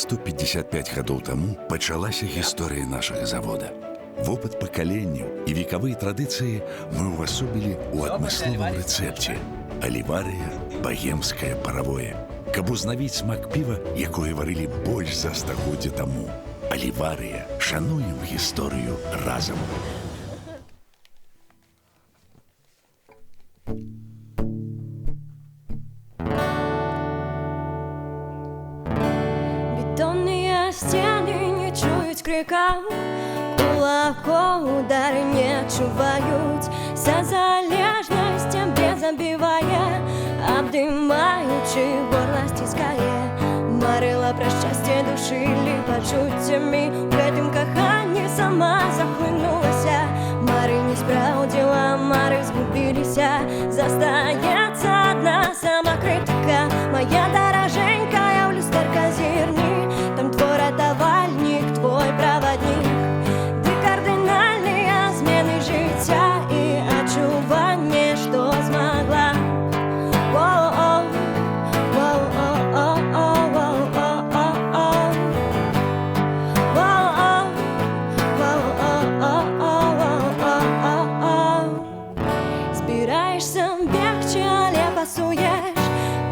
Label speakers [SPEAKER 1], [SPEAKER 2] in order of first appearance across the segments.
[SPEAKER 1] 155 гадоў таму пачалася гісторыя нашага завода. Вопыт пакаленняў і векавыя традыцыі мы ўвасобілі ў адмысловым рэцэпце аліварыя багемскае паравое. Каб узнавіць смак піва, якое варылі больш за стагоддзя таму. Аліварыя. Шануем гісторыю разам.
[SPEAKER 2] Бетонные стены не чуют крика, кулаком удары не чувают, за залежностям безобивая, обдымаючи горло стиская. Марила про щастя душили почуттями, в гэтым каханні сама захлынулася. Мары не спраўдзіла, мары згубіліся, застаецца адна сама крытыка. Моя дороженькая, в люстэрка зірні, там твой ратавальнік, твой праваднік. Ды кардынальныя змены жыцця і адчуванне, што змагла.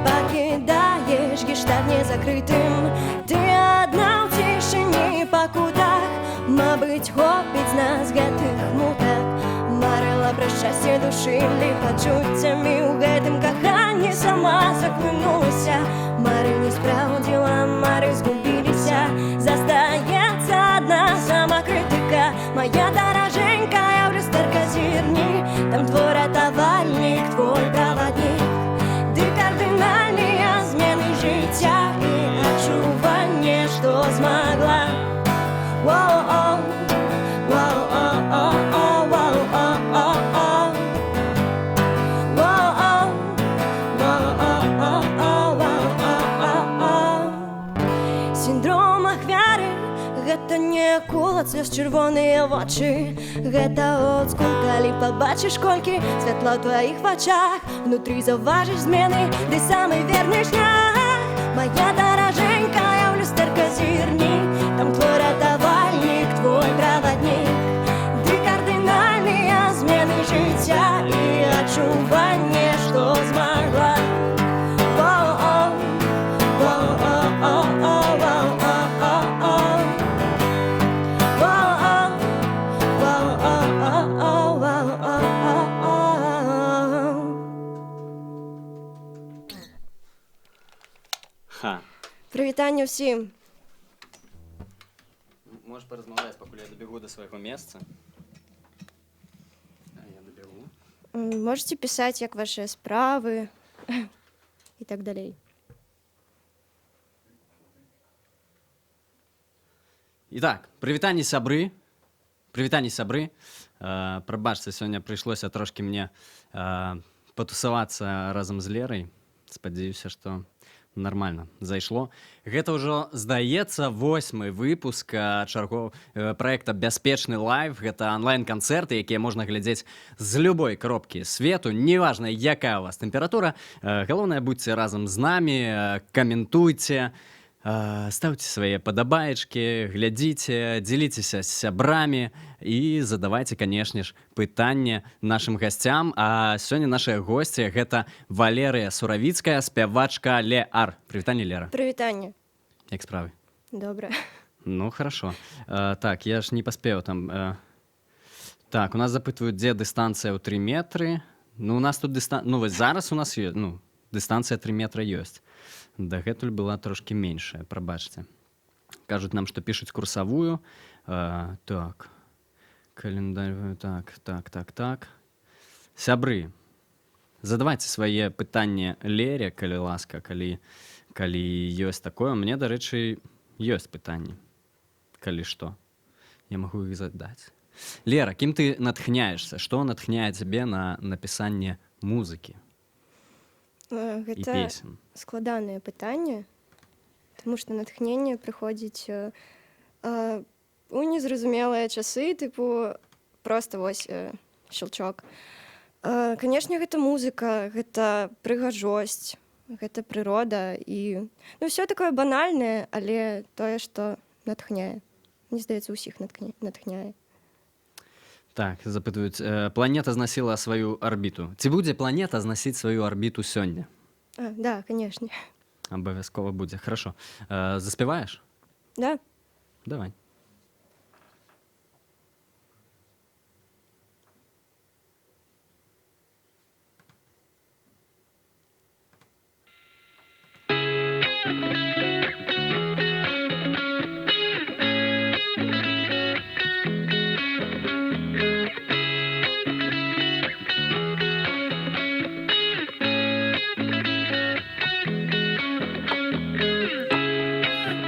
[SPEAKER 2] Покидаешь гештальт незакрытым, ты одна в тишине по кутах. Мабыть, хопіць з нас гэтых мутак. Марила про шчасце душили почуттями, у гэтым каханні сама захлынулася. Мары не спраўдзіла, мары згубіліся, застаецца адна сама крытыка. Моя дороженькая, в люстэрка зірні, там твой ратавальнік, твой праваднік. Ды кардынальныя змены жыцця і адчуванне, што змагла. Сіндром ахвяры — гэта не кулак слёз чырвоныя вочы. Гэта олдскул, калі пабачыш колькі святла ў тваіх вачах. Внутры заўважыш змены, ды самы верны шлях. Моя дороженькая, в люстэрка зірні, там твой ратавальнік, твой праваднік. Ды кардынальныя змены жыцця і адчуванне, што змагла. Прывітанне ўсім.
[SPEAKER 3] Можешь поразмаўляць, пакуль я добегу до свайго месца. Я добегу.
[SPEAKER 2] Можете писать, як ваши справы и так далей.
[SPEAKER 3] Итак, прывітанне сябры. Прывітанне сябры. Прабачце, сёння прыйшлося трошки мне патусавацца разам з Лерай. Спадзяюся, што нормально зайшло. Гэта ўжо, здаецца, 8-й выпуск проекта «Бяспечны лайв». Гэта онлайн-канцэрты, якія можна глядзець з любой кропкі свету. Неважна, якая у вас тэмпература. Галоўнае, будьце разам з намі, каментуйце, ставьте свае падабаечкі, глядзіце, дзеліцеся з сябрамі і задавайце, канешне ж, пытанне нашым гасцям. А сёння нашыя госці — гэта Валерыя Суравіцкая, спявачка Леар. Прывітанне, Лера.
[SPEAKER 2] Прывітанне.
[SPEAKER 3] Як справы?
[SPEAKER 2] Добра.
[SPEAKER 3] Ну, хорошо. Так, я ж не паспеў там. Так, у нас запытваюць, дзе дыстанцыя ў 3 метры. Ну, у нас тут ну, вось зараз у нас ёсць, ну, дыстанцыя 3 метра ёсць. Дагэтуль была трошки меньшая, прабачце. Кажуць нам, што пішуць курсавую. Так, календарь, так. Сябры, задавайце свае пытанні Лере, калі ласка, калі ёсць такое. Мне, дарэчы, ёсць пытанні. Калі што, я магу іх задаць. Лера, кім ты натхняешься? Што натхняе цябе на напісанне музыкі?
[SPEAKER 2] Гэта складанае пытанне, тому што натхненне прыходзіць у незразумелыя часы, тыпу проста вось щелчок. Канешне, гэта музыка, гэта прыгажосць, гэта прырода і ўсё такое банальнае, але тое, што натхняе. Мне здаецца, усіх натхняе.
[SPEAKER 3] Так, запытваюць, планета зносіла сваю арбіту. Ці будзе планета зносіць сваю арбіту сёння?
[SPEAKER 2] Да, канешне.
[SPEAKER 3] Абавязкова будзе. Хорошо. Заспяваеш?
[SPEAKER 2] Да.
[SPEAKER 3] Давай.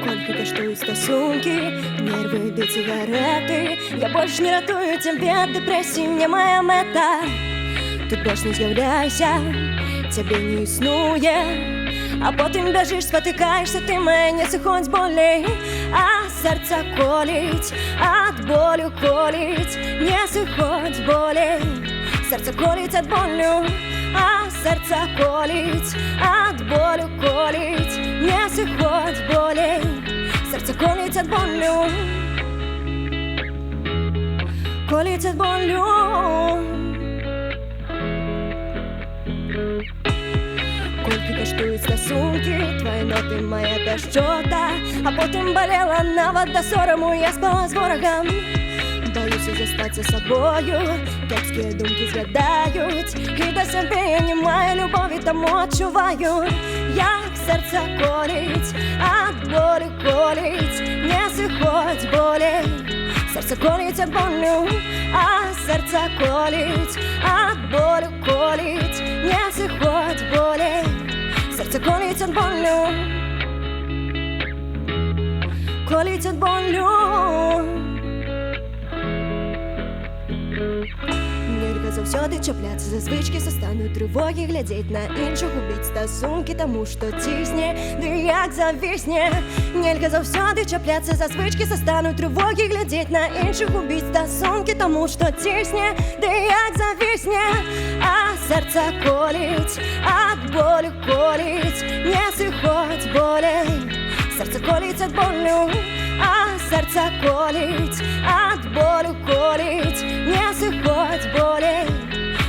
[SPEAKER 2] Колькі каштуюць стасункі, нервы ды цыгареты. Я больш не ратую цябе ад дэпрэсіі, мне моя мэта. Тут больш не з'яўляйся, цябе не існуе. А потым бяжыш, спатыкаешся, ты мая, не сыходзь болей. А сэрца коліць, ад болю коліць, не сыходзь болей. Сэрца коліць ад болю, а сэрца коліць, ад болю коліць, не сыходзь болей. Сэрца коліць ад болю, коліць ад болю. Колькі каштуюць стасункі, твае ноты, мая пяшчота. А потым балела нават да сораму, я спала з ворагам. Баюся застацца сабою, кепскія думкі з'ядаюць. І да сябе я не маю любові, таму адчуваю, як сэрца коліць, ад болю коліць, не сыходзь болей. Сэрца коліць ад болю, а сэрца коліць, ад болю коліць, не сыходзь болей. Сэрца коліць ад болю, коліць ад болю. Нельга заўсёды чапляцца за звычкі, са стану трывогі, глядзець на іншых, губіць стасункі, таму што цісне, ды як завісне. Нельга заўсёды чапляцца за звычкі, са стану трывогі, глядзець на іншых, губіць стасункі, таму што цісне, ды як завісне. А сэрца коліць, ад болю коліць, не сыходзь болей. Сэрца коліць ад болю, а сэрца коліць, ад болю коліць, не сыходзь болей.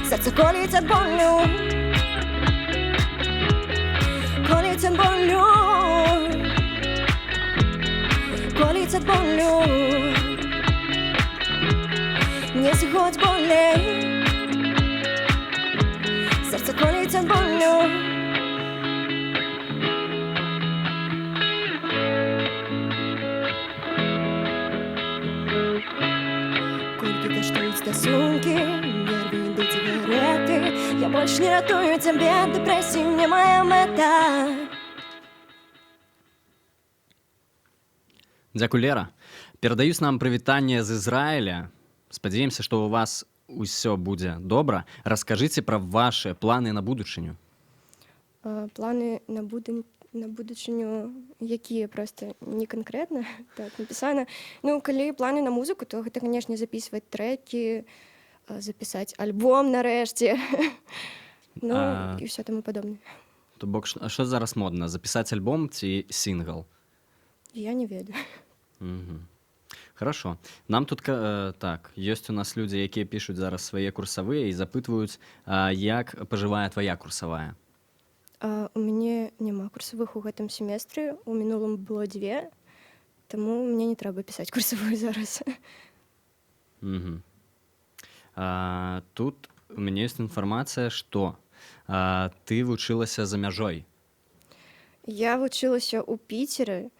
[SPEAKER 2] Сэрца коліць ад болю, коліць ад болю, коліць ад болю, не сыходзь болей. Сэрца коліць ад болю. Колькі каштуюць стасункі, нервы ды цыгареты. Я больш не ратую цябе ад дэпрэсіі, мне моя мэта.
[SPEAKER 3] Дзякуй, Лера. Перадаюць нам прывітанне з Ізраіля. Спадзяемся, што у вас усё будзе добра. Раскажыце пра вашы планы на будучыню.
[SPEAKER 2] Планы на будучыню, якія проста не канкрэтна так напісана. Ну, калі планы на музыку, то гэта, канешне, запісваць трэкі, запісаць альбом нарэшце. Ну, і ўсё таму падобнае.
[SPEAKER 3] То бок, што зараз модна? Запісаць альбом ці сінгл?
[SPEAKER 2] Я не ведаю.
[SPEAKER 3] Хорошо. Нам тут, так, ёсць у нас людзі, якія пішуць зараз свае курсавыя і запытваюць, як пажывае твая курсавая.
[SPEAKER 2] У мяне няма курсавых у гэтым семестры, у мінулым было 2, таму мне не трэба пісаць курсавую зараз.
[SPEAKER 3] Тут у мяне ёсць інфармацыя, што ты вучылася за мяжой.
[SPEAKER 2] Я вучылася ў Піцеры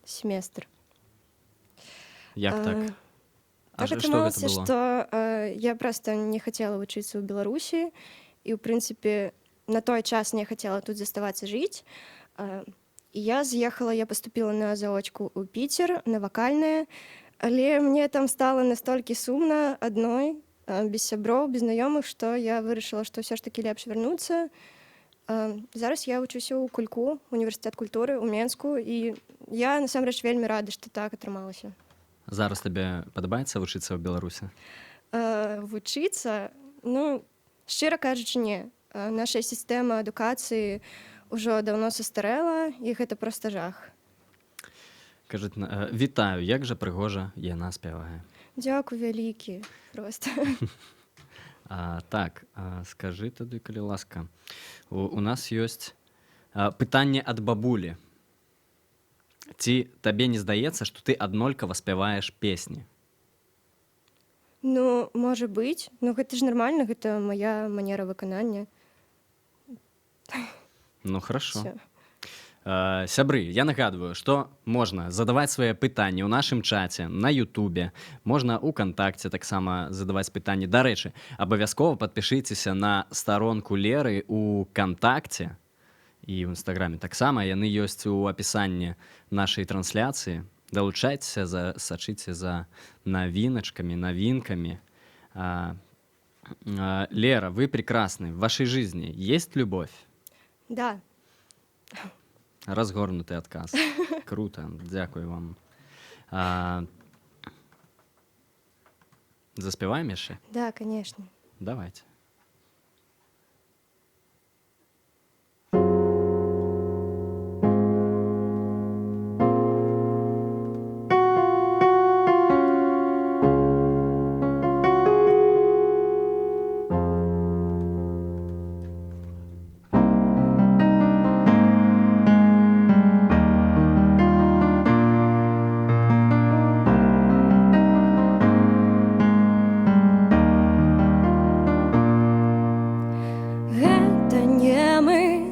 [SPEAKER 2] семестр.
[SPEAKER 3] Як так?
[SPEAKER 2] Так атрымалася, што я проста не хацела вучыцца ў Беларусі, і, ў прынцыпе, на той час не хацела тут заставацца жыць. І я з'ехала, я паступіла на заочку ў Піцер, на вакальнае, але мне там стала настолькі сумна адной, без сяброў, без знаёмых, што я вырашыла, што ўсё ж такі лепш вярнуцца. Зараз я вучуся ў Кульку, універсітэт культуры ў Менску, і я насамрэч вельмі рада, што так атрымалася.
[SPEAKER 3] Зараз табе падабаецца вучыцца ў Беларусі?
[SPEAKER 2] Вучыцца? Ну, шчыра кажучы, не. Наша сістэма адукацыі ўжо даўно састарэла, і гэта проста жах.
[SPEAKER 3] Кажуть, вітаю, як же пригожа яна спяває.
[SPEAKER 2] Дзякуй вялікі, проста.
[SPEAKER 3] Так, скажы тады, калі ласка. У нас ёсць пытанне ад бабулі. Ці табе не здаецца, што ты аднолькава спяваеш песні?
[SPEAKER 2] Ну, можа быць. Ну, гэта ж нармальна, гэта мая манера выканання.
[SPEAKER 3] Ну, хорошо.
[SPEAKER 2] Всё.
[SPEAKER 3] Сябры, я нагадваю, што можна задаваць свае пытанні ў нашым чаце, на Ютубе, можна ў кантакце таксама задаваць пытанні. Дарэчы, абавязкова падпішыцеся на старонку Леры ў кантакце і ў інстаграме. Таксама яны ёсць у апісанні нашай трансляцыі. Далучайцеся, сачыце за новинками. Лера, вы прекрасны. В вашей жизни есть любовь?
[SPEAKER 2] Да.
[SPEAKER 3] Разгорнутый отказ. Круто, дякую вам. Заспеваем яшчэ?
[SPEAKER 2] Да, конечно.
[SPEAKER 3] Давайте.
[SPEAKER 2] Гэта не мы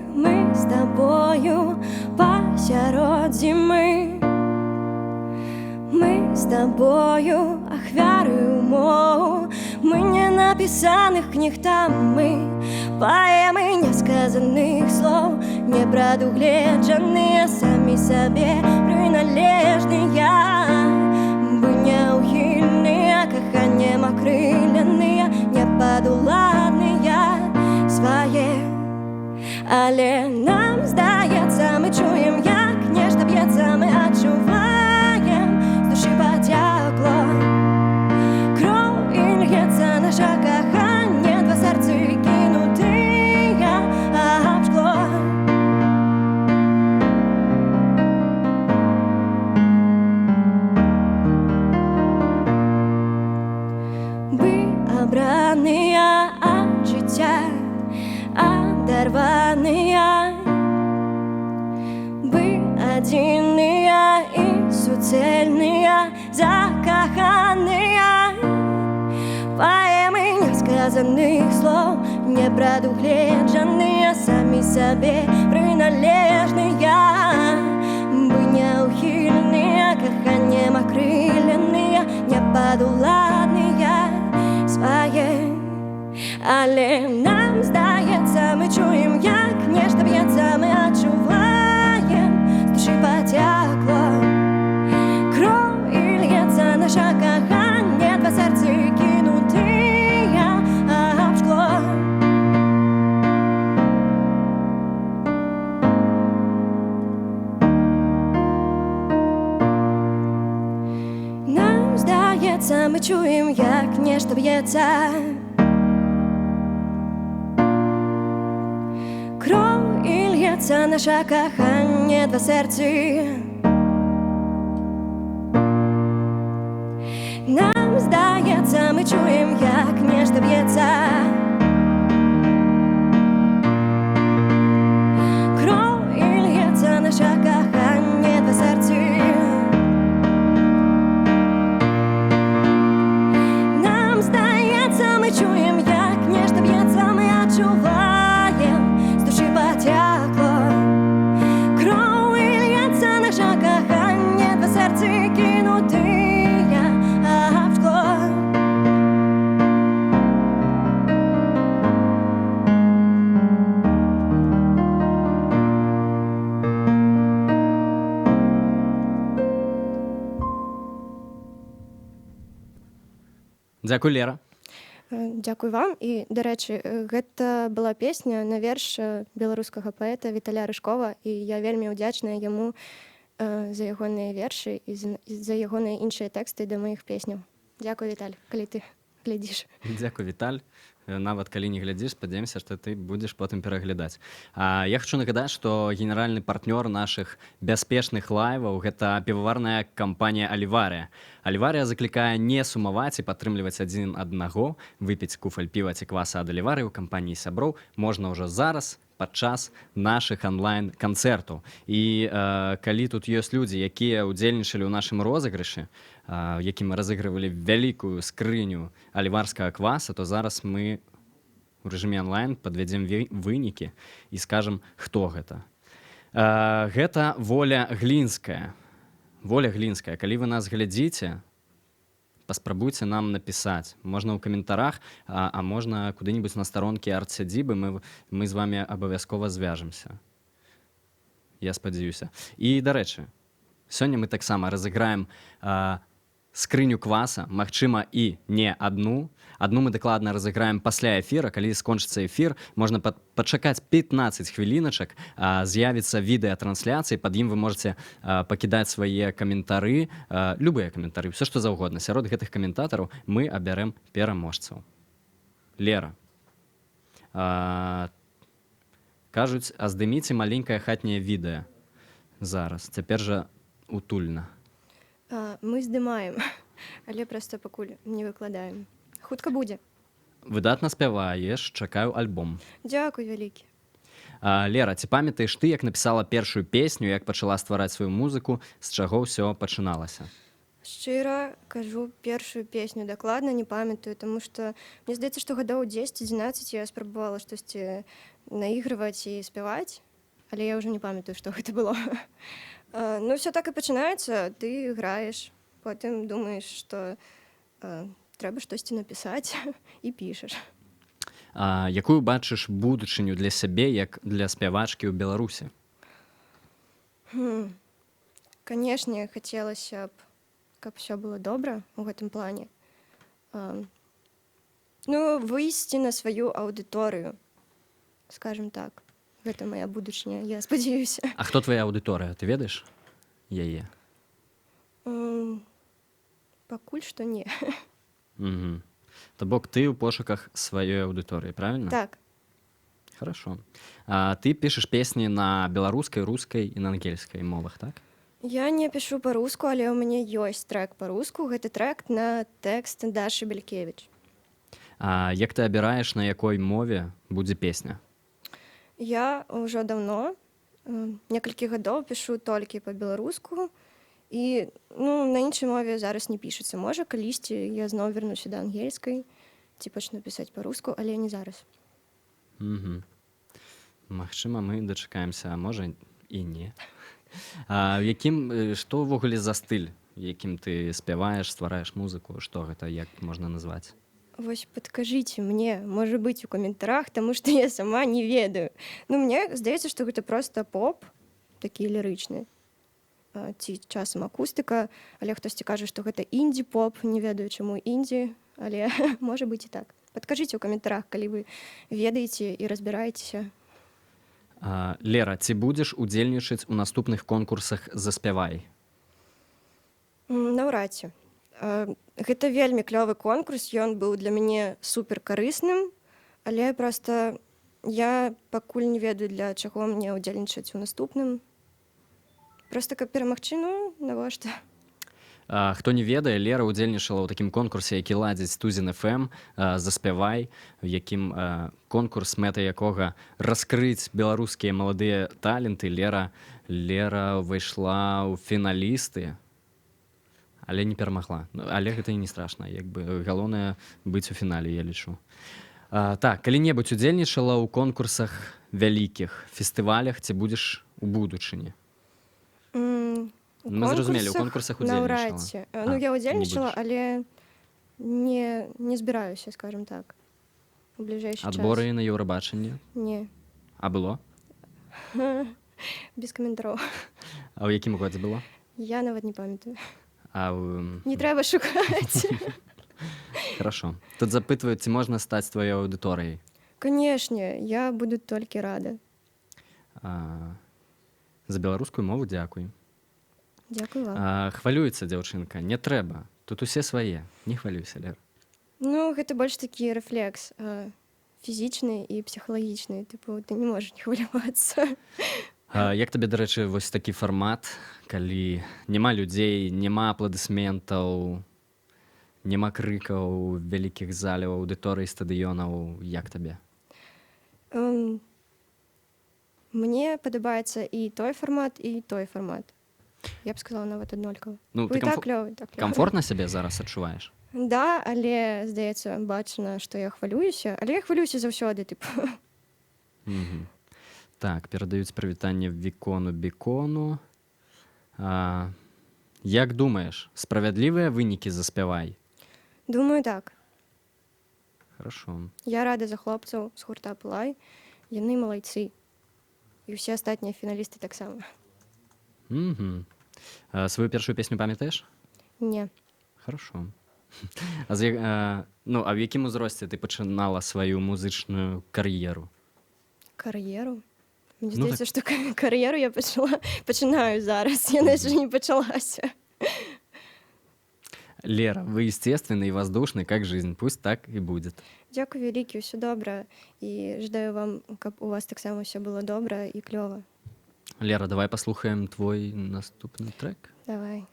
[SPEAKER 2] з табою пасярод зімы. Мы з табою ахвяры умоў, мы не напісаных кніг там, мы паэмы несказаных слоў, не прадугледжаныя самі сабе прыналежныя. Мы няўхільныя, каханнем акрыленыя, непадуладныя свае. Але нам здаецца, мы чуем, як нешта б'ецца, мы адчуваем, з душы пацякло. Кроў і льецца наша каханне, два сэрцы кінутыя аб шкло. Мы абраныя ад жыцця, адарваныя. Вы адзіныя і суцэльныя, закаханыя. Паэмы несказаных слоў, не прадугледжаныя самі сабе прыналежныя. Вы няўхільныя, каханнем акрыленыя, непадуладныя свае. Але нам здаецца, мы чуем, як нешта б'ецца, мы адчуваем, з душы пацякло. Кроў і льецца наша каханне, два сэрцы кінутыя аб шкло. Нам здаецца, мы чуем, як нешта б'ецца. Кроў і льецца наша каханне, два сэрцы. Нам здаецца, мы чуем, як нешта б'ецца. Кроў і льецца наша каханне, два сэрцы. Нам здаецца, мы чуем, як нешта б'ецца, мы адчуваем, з душы пацякло. Кроў і льецца наша каханне, два сэрцы кінутыя аб шкло.
[SPEAKER 3] Дзякуй, Лера.
[SPEAKER 2] Дзякуй вам. І, дарэчы, гэта была песня на верш беларускага паэта Віталя Рыжкова, і я вельмі ўдзячная яму за ягоныя вершы і за ягоныя іншыя тэксты да маіх песняў. Дзякуй, Віталь, калі ты глядзіш.
[SPEAKER 3] Дзякуй, Віталь. нават калі не глядзіш, спадзяемся, што ты будзеш потым пераглядаць. Я хочу нагадаць, што генеральны партнёр нашых бяспечных лайваў гэта піваварная кампанія Аліварыя. Аліварыя заклікае не сумаваць і падтрымліваць адзін аднаго, выпіць куфаль піва ці кваса ад Аліварыі ў кампаніі сяброў можна ўжо зараз падчас нашых онлайн-канцэртаў. І калі тут ёсць людзі, якія ўдзельнічалі ў нашым розыгрышы, якім мы разыгрывалі вялікую скрыню аліварскага кваса, то зараз мы у рэжыме онлайн падвядзем вынікі і скажам, хто гэта. Гэта Воля Глінская. Воля Глінская. Калі вы нас глядзіце, паспрабуйце нам напісаць. Можна ў каментарах, а можна куды-небудзь на старонкі арт-сядзібы, мы з вами абавязкова звяжемся. Я спадзяюся. І, дарэчы, сёння мы таксама разыграем скрыню кваса, магчыма, і не адну. Адну мы дакладна разыграем пасля эфіра. Калі скончыцца эфір, можна пачакаць 15 хвіліначак, з'явіцца відэатрансляцыі, пад ім вы можаце пакідаць свае каментары, любыя каментары, все што заўгодна. Сярод гэтых каментатараў мы абярэм пераможцаў. Лера. Кажуць, а здыміце маленькае хатняе відэа зараз. Цяпер жа утульна.
[SPEAKER 2] Мы здымаем, але проста пакуль не выкладаем. Хутка будзе.
[SPEAKER 3] Выдатна спяваеш, чакаю альбом.
[SPEAKER 2] Дзякуй вялікі.
[SPEAKER 3] Лера, ці памятаеш ты, як напісала першую песню, як пачала ствараць сваю музыку, з чаго ўсё пачыналася?
[SPEAKER 2] Шчыра кажу, першую песню дакладна не памятаю, таму што мне здаецца, што гадоў 10-11 я спрабавала штосьці наігрываць і спяваць, але я ўжо не памятаю, што гэта было. Ну, все так і пачынаецца, ты граеш, потым думаеш, што трэба штосьці напісаць і пішаш.
[SPEAKER 3] Якую бачыш будучыню для сябе, як для спявачкі ў Беларусі?
[SPEAKER 2] Канешне, хацелася б, каб все было добра ў гэтым плане. Ну, выйсці на сваю аўдыторыю, скажем так. Гэта моя будучыня, я спадзяюся.
[SPEAKER 3] А хто твая аўдыторыя? Ты ведаеш яе?
[SPEAKER 2] Пакуль што не.
[SPEAKER 3] То бок ты ў пошуках сваёй аўдыторыі, правильно?
[SPEAKER 2] Так.
[SPEAKER 3] Хорошо. Ты пішаш песні на беларускай, рускай і на ангельскай мовах, так?
[SPEAKER 2] Я не пішу па-руску, але ў мяне ёсць трэк па-руску. Гэта трэк на тэкст Дашы Белькевіч.
[SPEAKER 3] Як ты абіраеш, на якой мове будзе песня?
[SPEAKER 2] Я ўжо даўно, некалькі гадоў пішу толькі па-беларуску, і на іншай мове зараз не пішацца. Можа, калісьці я зноў вернуся да ангельскай, ці пачну пісаць па-руску, але не зараз.
[SPEAKER 3] Магчыма, мы дачакаемся, а можа і не. Што ўвогуле за стыль, якім ты спяваеш, ствараеш музыку, што гэта, як можна назваць?
[SPEAKER 2] Вось падкажыце мне, можа быць, у каментарах, таму што я сама не ведаю. Мне здаецца, што гэта проста поп, такі лірычны, ці часам акустыка, але хтосьці кажа, што гэта індзі-поп, не ведаю, чаму індзі, але можа быць і так. Падкажыце ў каментарах, калі вы ведаеце і разбіраецеся.
[SPEAKER 3] Лера, ці будзеш удзельнічаць у наступных конкурсах «Заспявай»?
[SPEAKER 2] Наўрад ці. Гэта вельмі клёвы конкурс, ён быў для мяне суперкарысным, але проста я пакуль не ведаю, для чаго мне ўдзельнічаць у наступным. Проста каб перамагчы, навошта?
[SPEAKER 3] Хто не ведае, Лера ўдзельнічала ў такім конкурсе, які ладзіць Тузін FM «Заспявай», в якім конкурс, мэта якога раскрыць беларускія маладыя таленты. Лера ўвайшла ў фіналісты, але не перамагла. Але гэта і не страшна. Галоўнае быць у фінале, я лічу. Так, калі-небудзь удзельнічала ў конкурсах вялікіх, фестывалях, ці будзеш у будучыні? Мы зразумелі, ў конкурсах удзельнічала.
[SPEAKER 2] Я ўдзельнічала, але не збіраюся, скажем так, у бліжэйшы час.
[SPEAKER 3] Адборы на Еўрабачанне?
[SPEAKER 2] Не.
[SPEAKER 3] А было?
[SPEAKER 2] Без каментараў.
[SPEAKER 3] А ў якім годзе было?
[SPEAKER 2] Я нават не памятаю.
[SPEAKER 3] Не
[SPEAKER 2] трэба шукаць.
[SPEAKER 3] Хорошо. Тут запытваюць, ці можна стаць тваёй аўдыторыяй?
[SPEAKER 2] Канешне, я буду толькі рада.
[SPEAKER 3] За беларускую мову дзякуй.
[SPEAKER 2] Дзякуй вам.
[SPEAKER 3] Хвалюецца дзяўчынка, не трэба. Тут усе свае. Не хвалюйся, Лера.
[SPEAKER 2] гэта больш такі рэфлекс фізічны і псіхалагічны. Тыпу, ты не можаш не хвалявацца.
[SPEAKER 3] Як табе, дарэчы, вось такі фармат, калі няма людзей, няма апладысментаў, няма крыкаў, вялікіх заляў, аўдыторый, стадыёнаў, як табе?
[SPEAKER 2] Мне падабаецца і той фармат, і той фармат. Я б сказала, нават аднолькава.
[SPEAKER 3] Ну, ты
[SPEAKER 2] І так клёва, і так клёва.
[SPEAKER 3] Камфортна сябе зараз адчуваеш?
[SPEAKER 2] Да, але, здаецца, бачна, што я хвалююся, але я хвалююся заўсёды, тыпу.
[SPEAKER 3] Так, перадаюць прывітанне Вікону Бекону. Як думаеш, справядлівыя вынікі заспявай?
[SPEAKER 2] Думаю, так.
[SPEAKER 3] Хорошо.
[SPEAKER 2] Я рада за хлопцаў з гурта «Пылай». Яны малайцы. І ўсе астатнія фіналісты таксама.
[SPEAKER 3] Сваю першую песню памятаеш?
[SPEAKER 2] Не.
[SPEAKER 3] Хорошо. А в якім узросце ты пачынала сваю музычную кар'еру?
[SPEAKER 2] Кар'еру? Мне
[SPEAKER 3] Ну,
[SPEAKER 2] здаецца, што кар'еру я пачынаю зараз. Яна яшчэ не пачалася.
[SPEAKER 3] Лера, вы естественный и воздушный, как жизнь. Пусть так и будет.
[SPEAKER 2] Дзякуй вялікі, ўсё добра. І жадаю вам, каб у вас таксама ўсё было добра і клёва.
[SPEAKER 3] Лера, давай послухаем твой наступный трек.
[SPEAKER 2] Давай.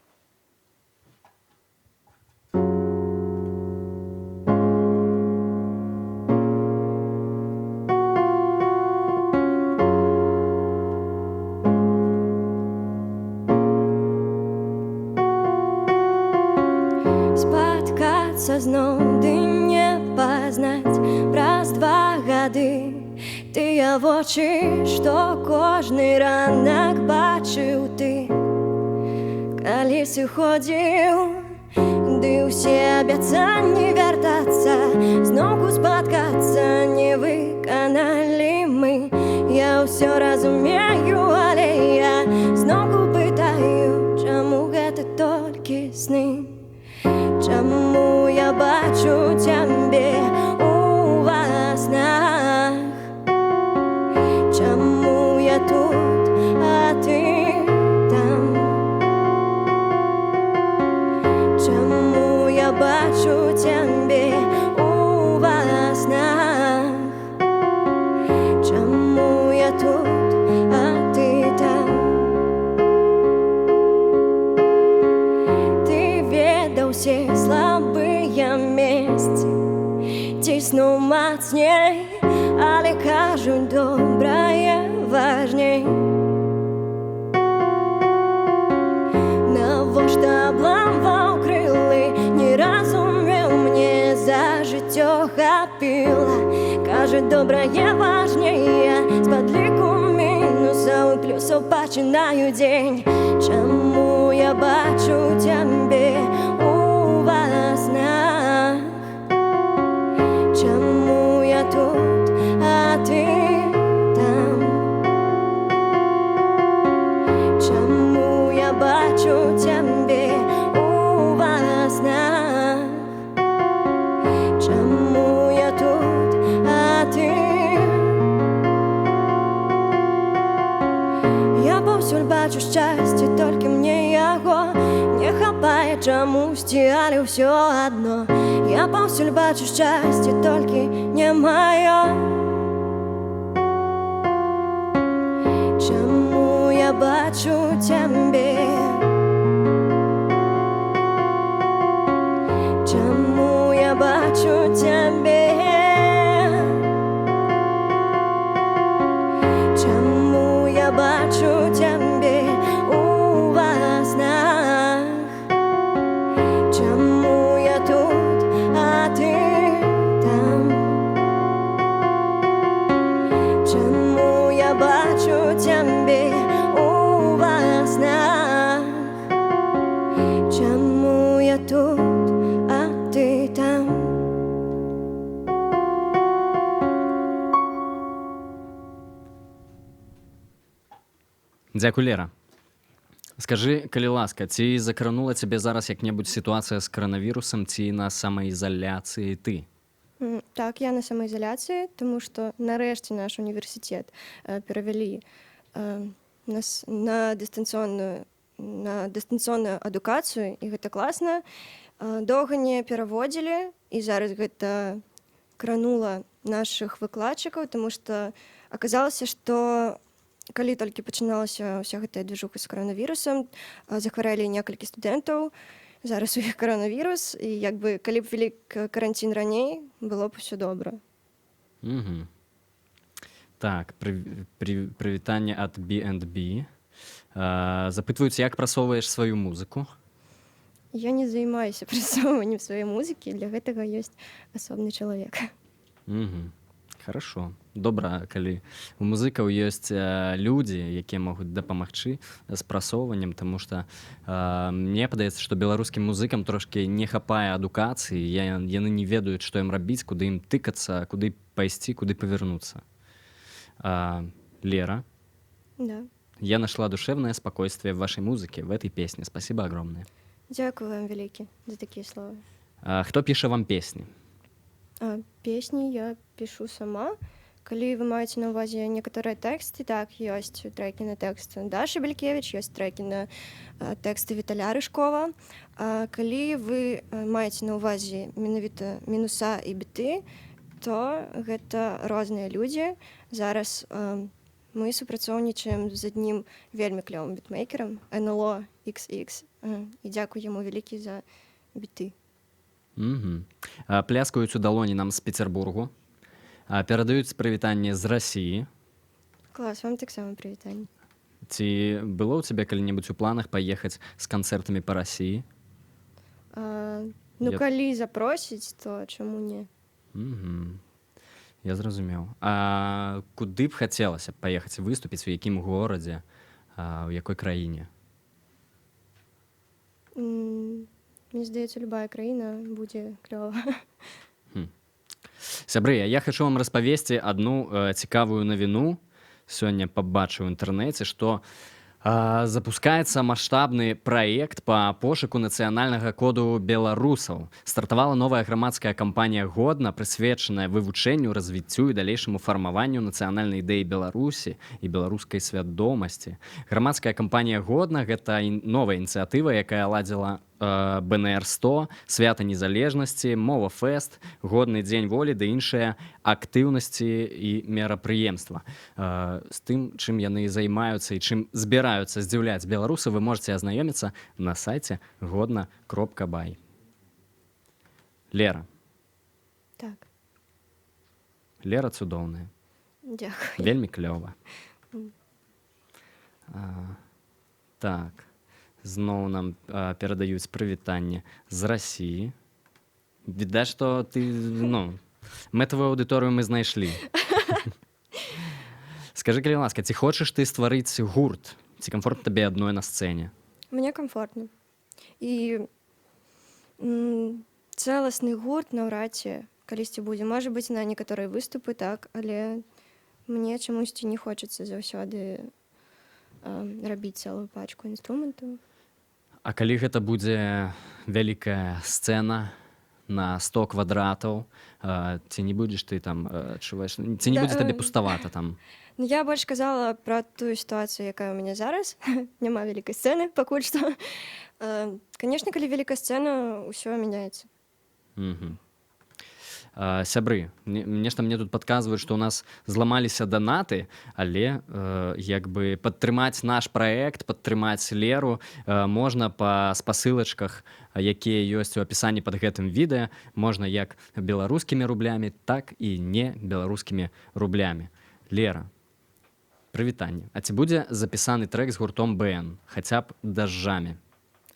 [SPEAKER 2] Спаткацца зноў ды не пазнаць праз 2 гады тыя вочы, што кожны ранак бачыў ты, калі сыходзіў, ды ўсе абяцанні вяртацца, зноўку спаткацца не выканалі мы. Я ўсё разумею, але я зноўку пытаю, чаму гэта толькі сны? Чаму я бачу цябе у вас снах? Чаму я тут, а ты там? Чаму я бачу цябе у вас снах? Чаму я тут, а ты там? Ты ведаў усе слабыя месцы, ціснуў мацней, але кажуць, добрае важней. Навошта абламваў крылы, не разумеў, мне за жыццё хапіла. Кажа, добрае важней, з падліку мінусаў і плюсаў пачынаю дзень. Чаму я бачу цябе у вас снах? Чаму я тут, а ты там? Чаму я бачу цябе у вас снах? Чаму я тут, а ты? Я паўсюль бачу шчасце, толькі мне яго не хапае чамусьці, але ўсё адно. Я паўсюль бачу шчасце, толькі не маё. Чаму я бачу цябе? Чаму я бачу цябе? Чаму я бачу цябе у вас снах? Чаму я тут, а ты там? Чаму я бачу цябе у вас снах? Чаму я тут, а ты там?
[SPEAKER 3] Дзякуй, Лера. Скажы, калі ласка, ці закранула цябе зараз як-небудзь сітуацыя з каранавірусам, ці на самаізаляцыі ты?
[SPEAKER 2] Так, я на самаізаляцыі, тому што нарэшце наш універсітэт перавялі нас на дыстанцыйную адукацыю, і гэта класна. Доўга не пераводзілі, і зараз гэта кранула нашых выкладчыкаў, таму што аказалася, што калі толькі пачыналася ўся гэтая движуха з каранавірусам, захварэлі некалькі студэнтаў, зараз у іх каранавірус, і як бы калі б ввялі каранцін раней, было б усё добра.
[SPEAKER 3] Угу. Так, прывітанне ад B&B. Запытваюць, як прасоўваеш сваю музыку?
[SPEAKER 2] Я не займаюся прасоўваннем сваёй музыкі, для гэтага ёсць асобны чалавек.
[SPEAKER 3] Угу. Хорошо. Добра, калі у музыкаў ёсць людзі, якія могуць дапамагчы з прасоўваннем, таму што мне падаецца, што беларускім музыкам трошкі не хапае адукацыі, яны не ведаюць, што ім рабіць, куды ім тыкацца, куды пайсці, куды павярнуцца. Лера,
[SPEAKER 2] Да.
[SPEAKER 3] я нашла душевное спокойствие в вашей музыке, в этой песне. Спасибо огромное.
[SPEAKER 2] Дзякую вам вялікі за такія словы.
[SPEAKER 3] Кто піша вам песні?
[SPEAKER 2] Песні я пішу сама. Калі вы маеце на ўвазе некаторыя тэксты, так, ёсць трэкі на тэкст Дашы Белькевіч, ёсць трэкі на тэксты Віталя Рыжкова. Калі вы маеце на ўвазе менавіта мінуса і біты, то гэта розныя людзі. Зараз мы супрацоўнічаем з аднім вельмі клёвым бітмейкерам, NLO XX, і дзякую яму вялікі за біты.
[SPEAKER 3] Угу. Пляскаюць у далоні нам з Петербургу. Перадаюць прывітанне з Расіі.
[SPEAKER 2] Клас, вам таксама прывітанне.
[SPEAKER 3] Ці было ў цябе калі-небудзь у планах паехаць з канцэртамі па Расіі?
[SPEAKER 2] Калі запросіць, то чаму не?
[SPEAKER 3] Угу. Я зразумеў. Куды б хацелася паехаць выступіць, у якім горадзе, у якой краіне?
[SPEAKER 2] Мне здаецца, любая краіна будзе клёва.
[SPEAKER 3] Сябры, я хачу вам распавесці адну цікавую навіну. Сёння пабачыў у інтэрнэце, што запускаецца маштабны праект па пошуку нацыянальнага коду беларусаў. Стартавала новая грамадская кампанія «Годна», прысвечаная вывучэнню, развіццю і далейшаму фармаванню нацыянальнай ідэі Беларусі і беларускай свядомасці. Грамадская кампанія «Годна» — гэта новая ініцыятыва, якая ладзіла БНР-100, свята незалежнасці, мова фэст, годны дзень волі ды іншыя актыўнасці і мерапрыемства. З тым, чым яны займаюцца і чым збіраюцца здзіўляць беларусаў, вы можаце азнаёміцца на сайце годна.бай. Лера.
[SPEAKER 2] Так.
[SPEAKER 3] Лера цудоўная.
[SPEAKER 2] Дзякуй.
[SPEAKER 3] Вельмі клёва. Так. Зноў нам перадаюць прывітанне з Расіі. Відаць, што ты, мэтавую аўдыторыю мы знайшлі. Скажы, калі ласка, ці хочаш ты стварыць гурт? Ці камфортна табе адной на сцэне?
[SPEAKER 2] Мне комфортна. І цэласны гурт наўрад ці калісьці будзе. Можа быць, на некаторыя выступы, так, але мне чамусьці не хочацца заўсёды рабіць цэлую пачку інструментаў.
[SPEAKER 3] А калі гэта будзе вялікая сцэна на 100 квадратаў, ці не будзеш ты там адчуваеш, ці не будзе табе пуставата там?
[SPEAKER 2] Я больш казала пра тую сітуацыю, якая ў мяне зараз. Няма вялікай сцэны пакуль што. Канешне, калі вялікая сцэна, ўсё мяняецца.
[SPEAKER 3] Сябры, нешта мне тут падказваюць, што ў нас зламаліся данаты, але як бы падтрымаць наш праект, падтрымаць Леру можна па спасылачках, якія ёсць у апісанні пад гэтым відэа, можна як беларускімі рублямі, так і не беларускімі рублямі. Лера, прывітанне. А ці будзе запісаны трэк з гуртом БН, хаця б дажджамі?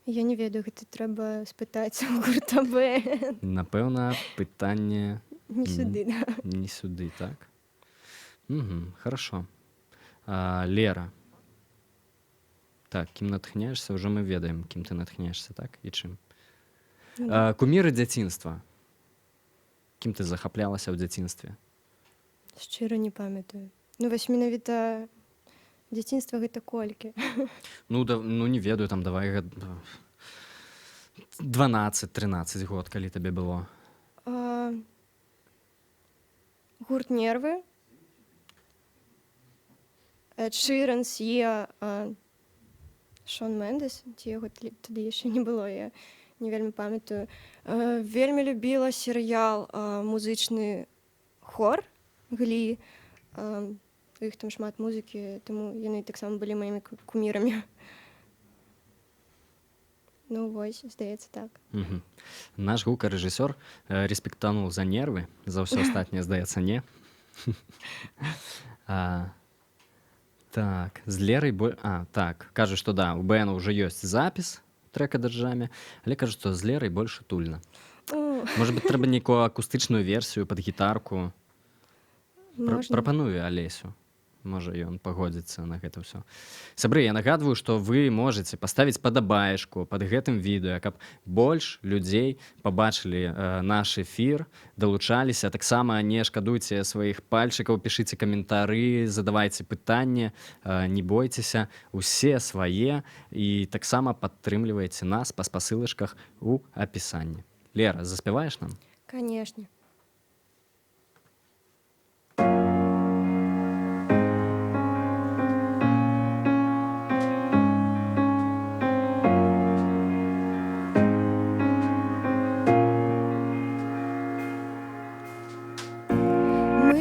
[SPEAKER 2] Я не ведаю, гэта трэба спытаць у гурта БН.
[SPEAKER 3] Напэўна, пытанне
[SPEAKER 2] Не сюды, да.
[SPEAKER 3] не сюды, так? Хорошо. Лера. Так, кім натхняешься, ўжо мы ведаем, кім ты натхняешься, так? І чым? Куміры дзяцінства. Кім ты захаплялася ў дзяцінстве?
[SPEAKER 2] Шчыра не памятаю. Вось менавіта дзяцінства гэта колькі?
[SPEAKER 3] Не ведаю, там давай 12-13 год, калі табе было.
[SPEAKER 2] Гурт «Нервы». Эд Шыран, Сія, Шон Мендес, ці яго тады яшчэ не было, я не вельмі памятаю. Вельмі любіла серыял музычны хор Глі. У іх там шмат музыкі, таму яны таксама былі маімі кумірамі. Ну вось, здаецца так.
[SPEAKER 3] Наш гукарэжысёр рэспектануў за нервы, за ўсё астатняе, здаецца, не. Так, з Лерай... Так, кажа, што да, у Бэна ўжо ёсць запіс трэка «Дажджамі», але кажа, што з Лерай больш утульна. Можа быць, трэба нейкую акустычную версію пад гітарку. Прапаную Алесю. Можа, ён пагодзіцца на гэта ўсё. Сябры, я нагадваю, што вы можаце паставіць падабаешку пад гэтым відэа, каб больш людзей пабачылі наш эфір, далучаліся. Таксама не шкадуйце сваіх пальчыкаў, пішыце каментары, задавайце пытанні, не бойцеся, усе свае, і таксама падтрымлівайце нас па спасылачках у апісанні. Лера, заспяваеш нам?
[SPEAKER 2] Канешне.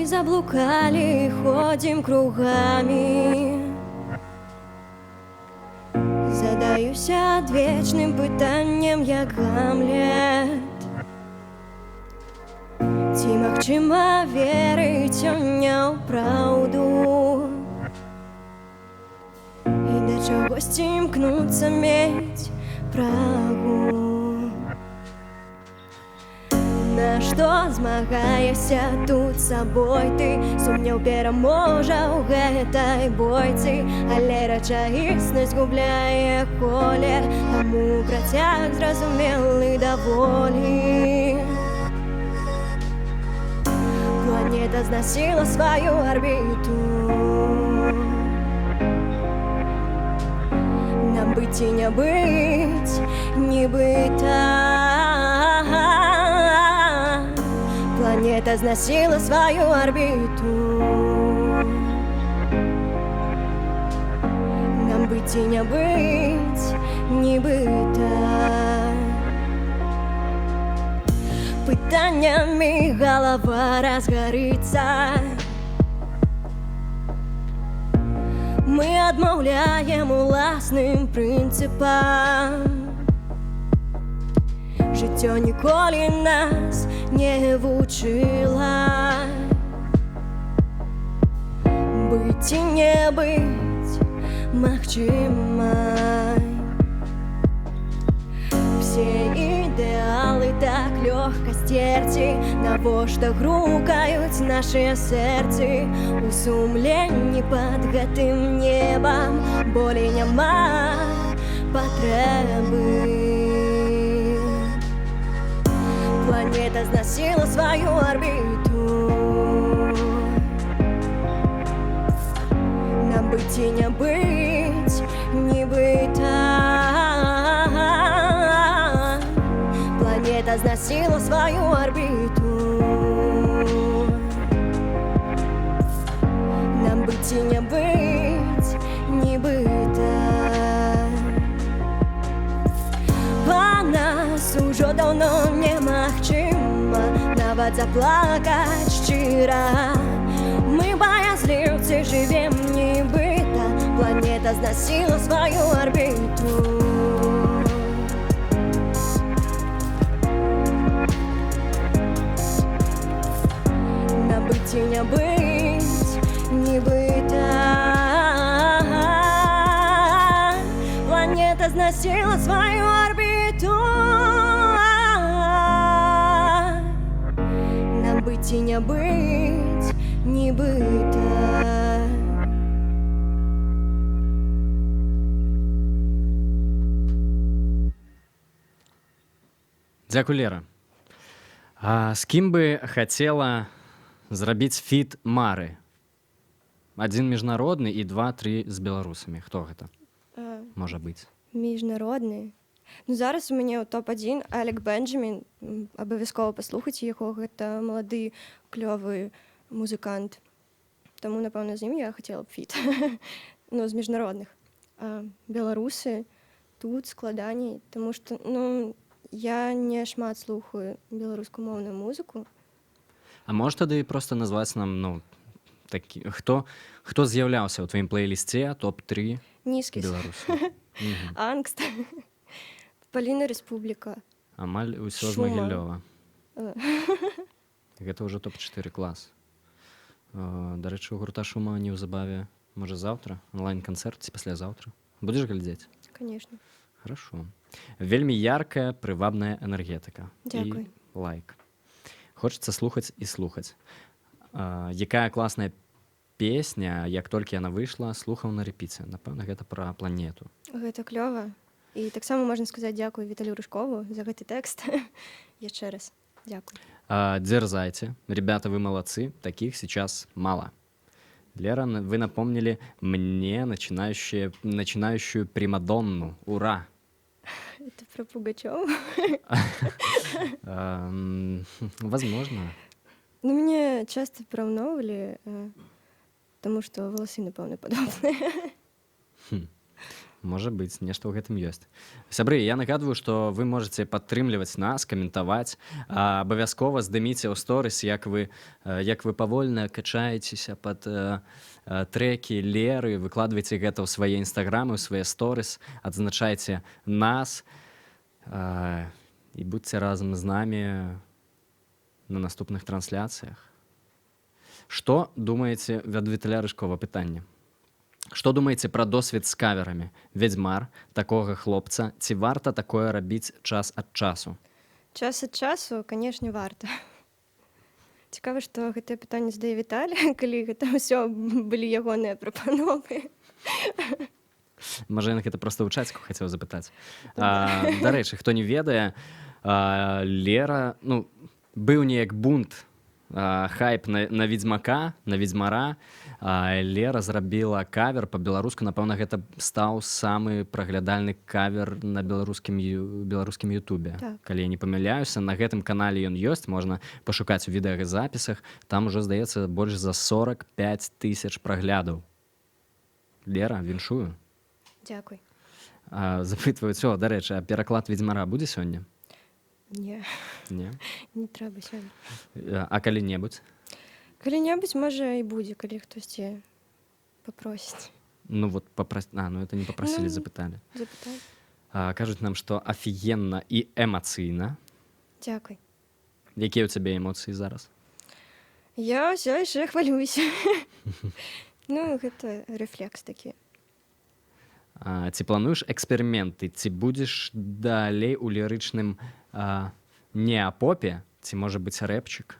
[SPEAKER 2] Заблукали, ходим кругами. Задаюсь адвечным пытаннем, як Гамлет. Ці магчыма верыць сёння ў праўду і да чагосьці імкнуцца мець прагу. Нашто змагаешся тут з сабой ты? Сумнеў пераможа ў гэтай бойцы, але рэчаіснасць губляе колер, таму працяг зразумелы даволі. Планета зносила сваю арбіту. Нам быць і не быць, нібыта. Планета зносила свою орбиту. Нам быть и не быть, нібыта. Пытаннями голова разгорится. Мы адмаўляем уласным прынцыпам. Жыццё ніколі нас не вучыла быць і не быць магчыма. Все ідэалы так лёгка сцерці, навошта грукаюць нашыя сэрцы. У сумленні пад гэтым небам болей няма патрэбы. Планета зносила свою орбиту. Нам быть и не быть, нібыта. Планета зносила свою орбиту. Нам быть и не быть, нібыта. Па нас ужо даўно немагчыма нават заплакаць шчыра. Мы баязліўцы жывем нібыта. Планета зносила сваю орбиту. Нам быть и не быть, нібыта. Планета зносила свою орбиту. Нам быть и не быть, нібыта.
[SPEAKER 3] Дзякуй, Лера. А з кім бы хацела зрабіць фіт Мары? Адзін міжнародны і 2-3 з беларусамі. Хто гэта? Можа быць.
[SPEAKER 2] Міжнародны. Ну, зараз у мяне ў топ-1 Алек Бенджамін. Абавязкова паслухайце яго. Гэта малады, клёвы музыкант. Таму, напэўна, з ім я хацела б фіт. Ну, з міжнародных. Беларусы тут складаней, таму што, ну, Я не шмат слухаю беларускамоўную музыку.
[SPEAKER 3] А можаш тады проста назваць нам, ну, такі, хто з'яўляўся ў тваім плейлісце топ-3
[SPEAKER 2] Нізкіс,
[SPEAKER 3] беларусаў?
[SPEAKER 2] Ангст, Паліна Рэспубліка.
[SPEAKER 3] Амаль усё з
[SPEAKER 2] Шума.
[SPEAKER 3] Магілёва. Гэта ўжо топ-4 клас. Дарэчы, у гурта Шума неўзабаве, можа, заўтра, онлайн-канцэрт ці паслязаўтра. Будзеш глядзець?
[SPEAKER 2] Конечно.
[SPEAKER 3] Хорошо. Вельмі яркая, прывабная энергетыка.
[SPEAKER 2] Дзякуй.
[SPEAKER 3] І лайк. Хочацца слухаць і слухаць. Якая класная песня, як толькі яна выйшла, слухаў на рэпіцыі. Напэўна, гэта пра планету.
[SPEAKER 2] Гэта клёва. І таксама можна сказаць дзякуй Віталію Рыжкову за гэты тэкст. Яшчэ раз дзякуй.
[SPEAKER 3] Дерзайте. Ребята, вы молодцы. Таких сейчас мало. Лера, вы напомнили мне начинающую примадонну. Ура!
[SPEAKER 2] Это про Пугачёва?
[SPEAKER 3] Возможно.
[SPEAKER 2] Ну, мяне часта параўноўвалі, таму што валасы, напэўна, падобныя.
[SPEAKER 3] Можа быць, нешта ў гэтым ёсць. Сябры, я нагадваю, што вы можаце падтрымліваць нас, каментаваць. Абавязкова здыміце ў сторыс, як вы павольна качаецеся пад трэкі Леры, выкладвайце гэта ў свае інстаграмы, ў свае сторыс, адзначайце нас і будьце разам з намі на наступных трансляцыях. Што думаеце ад Віталя Рыжкова? Пытанне. Што думаеце пра досвед з каверамі? Ведзьмар, такога хлопца, ці варта такое рабіць час ад часу?
[SPEAKER 2] Час ад часу, канешне, варта. Цікава, што гэтае пытанне задае Віталій, калі гэта ўсё былі ягоныя прапановы.
[SPEAKER 3] Можа, ён гэта проста ў чацку хацеў запытаць. Дарэчы, хто не ведае, Лера, ну, быў неяк бунт, хайп на ведзьмака, на ведзьмара. Лера зрабіла кавер па-беларуску. Напэўна, гэта стаў самы праглядальны кавер на беларускім ютубе.
[SPEAKER 2] Так.
[SPEAKER 3] Калі я не памыляюся, на гэтым канале ён ёсць, можна пашукаць у відэазапісах. Там ужо, здаецца, больш за 45 000 праглядаў. Лера, віншую.
[SPEAKER 2] Дзякуй.
[SPEAKER 3] Запытваюць, дарэчы, а пераклад ведзьмара будзе сёння?
[SPEAKER 2] Не,
[SPEAKER 3] Не?
[SPEAKER 2] не трэба сёння.
[SPEAKER 3] А калі-небудзь?
[SPEAKER 2] Калі-небудзь, можа, і будзе, калі хтосьці папросіць.
[SPEAKER 3] Ну вот ну это не попросили,
[SPEAKER 2] Ну,
[SPEAKER 3] запытали.
[SPEAKER 2] Запыталі.
[SPEAKER 3] Кажуць нам, што афігенна і эмацыйна.
[SPEAKER 2] Дзякуй.
[SPEAKER 3] Якія ў цябе эмоцыі зараз?
[SPEAKER 2] Я ўсё яшчэ хвалююся. Ну, гэта рэфлекс такі.
[SPEAKER 3] Ці плануеш эксперыменты? Ці будзеш далей у лірычным неапопе? Ці можа быць рэпчык?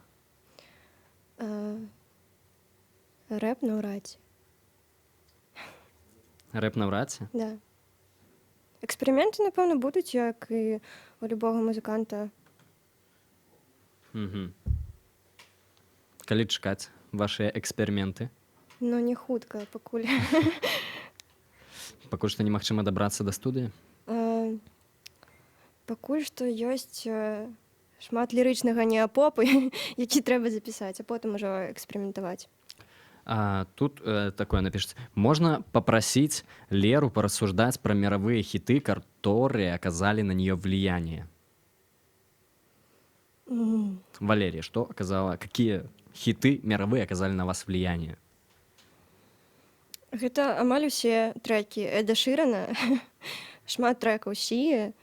[SPEAKER 2] Рэп наўрад ці.
[SPEAKER 3] Рэп наўрад ці?
[SPEAKER 2] Да. Эксперыменты, напэўна, будуць, як і у любога музыканта.
[SPEAKER 3] Калі чакаць вашыя эксперыменты?
[SPEAKER 2] Ну, не хутка, пакуль.
[SPEAKER 3] Пакуль што немагчыма дабрацца да студыі?
[SPEAKER 2] Пакуль што ёсць шмат лірычнага неапопу, які трэба запісаць, а потым ужо эксперыментаваць.
[SPEAKER 3] Тут такое напишется. Можно попросить Леру порассуждать про мировые хиты, которые оказали на нее влияние. Валерия, какие хиты мировые оказали на вас влияние?
[SPEAKER 2] Гэта амаль усе трэкі Эда Шырана, шмат трэкаў Сіі.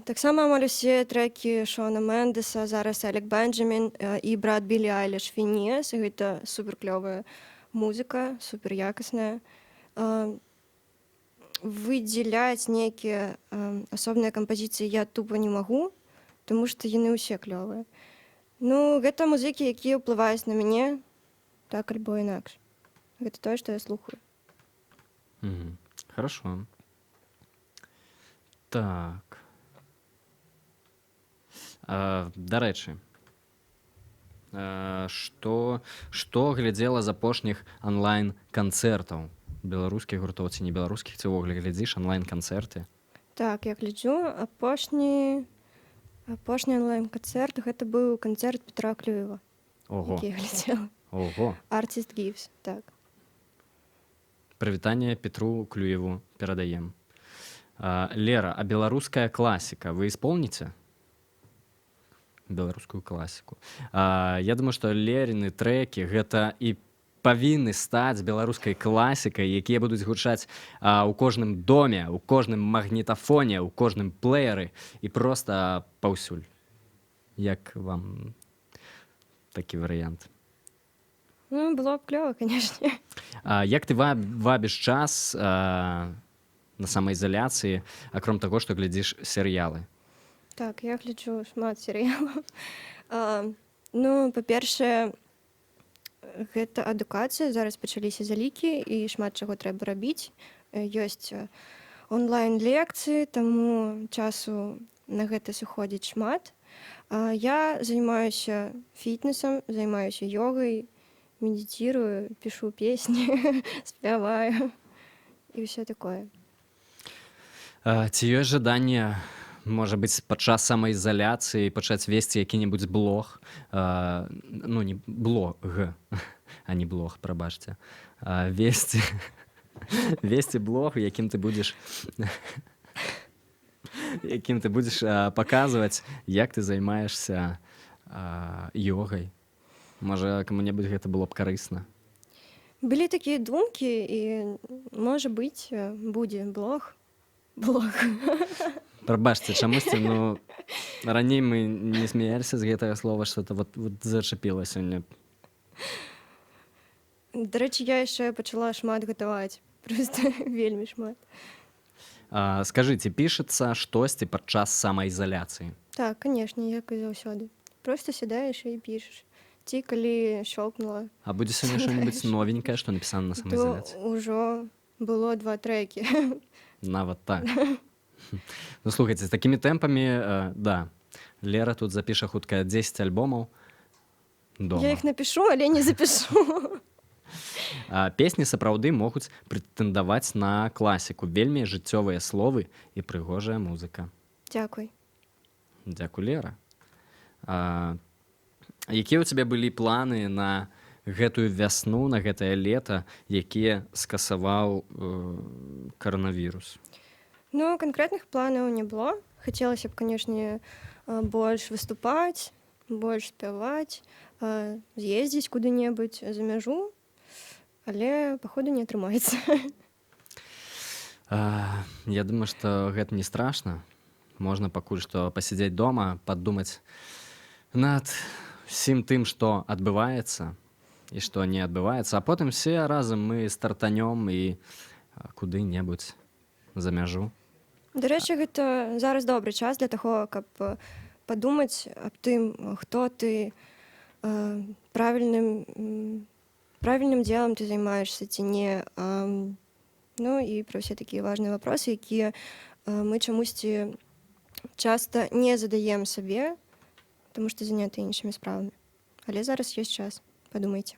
[SPEAKER 2] Таксама амаль усе трэкі Шона Мендеса, зараз Алек Бенджамін і брат Білі Айліш Фінес. Гэта суперклёвая музыка, суперякасная. Выдзяляць нейкія асобныя кампазіцыі я тупа не магу, таму што яны ўсе клёвыя. Ну, гэта музыкі, якія ўплываюць на мяне, так альбо інакш. Гэта тое, што я слухаю.
[SPEAKER 3] Хорошо. Так. Дарэчы, што глядзела з апошніх онлайн-канцэртаў беларускіх гуртоў ці не беларускіх, ці ўвогуле глядзіш онлайн-канцэрты?
[SPEAKER 2] Так, я гляджу. Апошні онлайн-канцэрт, гэта быў канцэрт Петра Клюева, які я глядзела.
[SPEAKER 3] Ого.
[SPEAKER 2] Artist Gives, так.
[SPEAKER 3] Прывітанне Петру Клюеву перадаем. Лера, а беларуская класіка вы исполніце? Беларускую класіку. Я думаю, што леріны трэкі гэта і павінны стаць беларускай класікай, якія будуць гучаць у кожным доме, у кожным магнітафоне, у кожным плееры і проста паўсюль. Як вам такі варыянт?
[SPEAKER 2] Ну, было б клёво, конечно.
[SPEAKER 3] Як ты вабіш час на самаізаляцыі, акром таго, што глядзіш серыялы?
[SPEAKER 2] Так, я гляджу шмат серыялаў. Ну, па-першае, гэта адукацыя. Зараз пачаліся залікі і шмат чаго трэба рабіць. Ёсць онлайн-лекцыі, таму часу на гэта сыходзіць шмат. Я займаюся фітнесам, займаюся ёгай, медитирую, пишу песни, спяваю и все такое.
[SPEAKER 3] Ці ёсць жаданне, можа быць, падчас самаізаляцыі пачаць весці які-небудзь блог, ну, не блог, а не блог, прабачце, весці блог, якім ты будзеш паказваць, як ты займаешься ёгай. Можа, каму-небудзь гэта было б карысна.
[SPEAKER 2] Былі такія думкі, і, можа быць, будзе блог.
[SPEAKER 3] Прабачце, чамусьці, ну, раней мы не смяяліся з гэтага слова, што-то вот зачапіла сёння.
[SPEAKER 2] Дарэчы, я яшчэ пачала шмат гатаваць. Проста вельмі шмат.
[SPEAKER 3] Скажыце, пішацца штосьці падчас самаізаляцыі?
[SPEAKER 2] Так, канешне, як і заўсёды. Проста сядаеш і пішаш. Ці калі щолкнула.
[SPEAKER 3] А будзе сёння што-небудзь новенькае, што напісана на самаізаляцыі?
[SPEAKER 2] То ўжо было 2 трэкі.
[SPEAKER 3] Нават так. Ну, слухайце, з такімі тэмпамі, да, Лера тут запіша хутка 10 альбомаў дома.
[SPEAKER 2] Я іх напішу, але не запішу.
[SPEAKER 3] Песні сапраўды могуць прэтэндаваць на класіку. Вельмі жыццёвыя словы і прыгожая музыка.
[SPEAKER 2] Дзякуй.
[SPEAKER 3] Дзякуй, Лера. Якія ў цябе былі планы на гэтую вясну, на гэтае лета, якія скасаваў каранавірус?
[SPEAKER 2] Ну, конкретных планаў не было. Хацелася б, канешне, больш выступаць, больш спяваць, з'ездзіць куды-небудзь за мяжу, але, паходу, не атрымаецца.
[SPEAKER 3] Я думаю, што гэта не страшна. Можна пакуль што пасядзець дома, падумаць над усім тым, што адбываецца і што не адбываецца, а потым все разам мы стартанём і куды-небудзь за мяжу.
[SPEAKER 2] Дарэчы, гэта зараз добры час для таго, каб падумаць аб тым, хто ты, правільным делам ты займаешься ці не. Ну і пра ўсе такія важныя вопросы, якія мы чамусьці часта не задаем сабе, тому што заняты іншымі справамі. Але зараз ёсць час. Подумайте.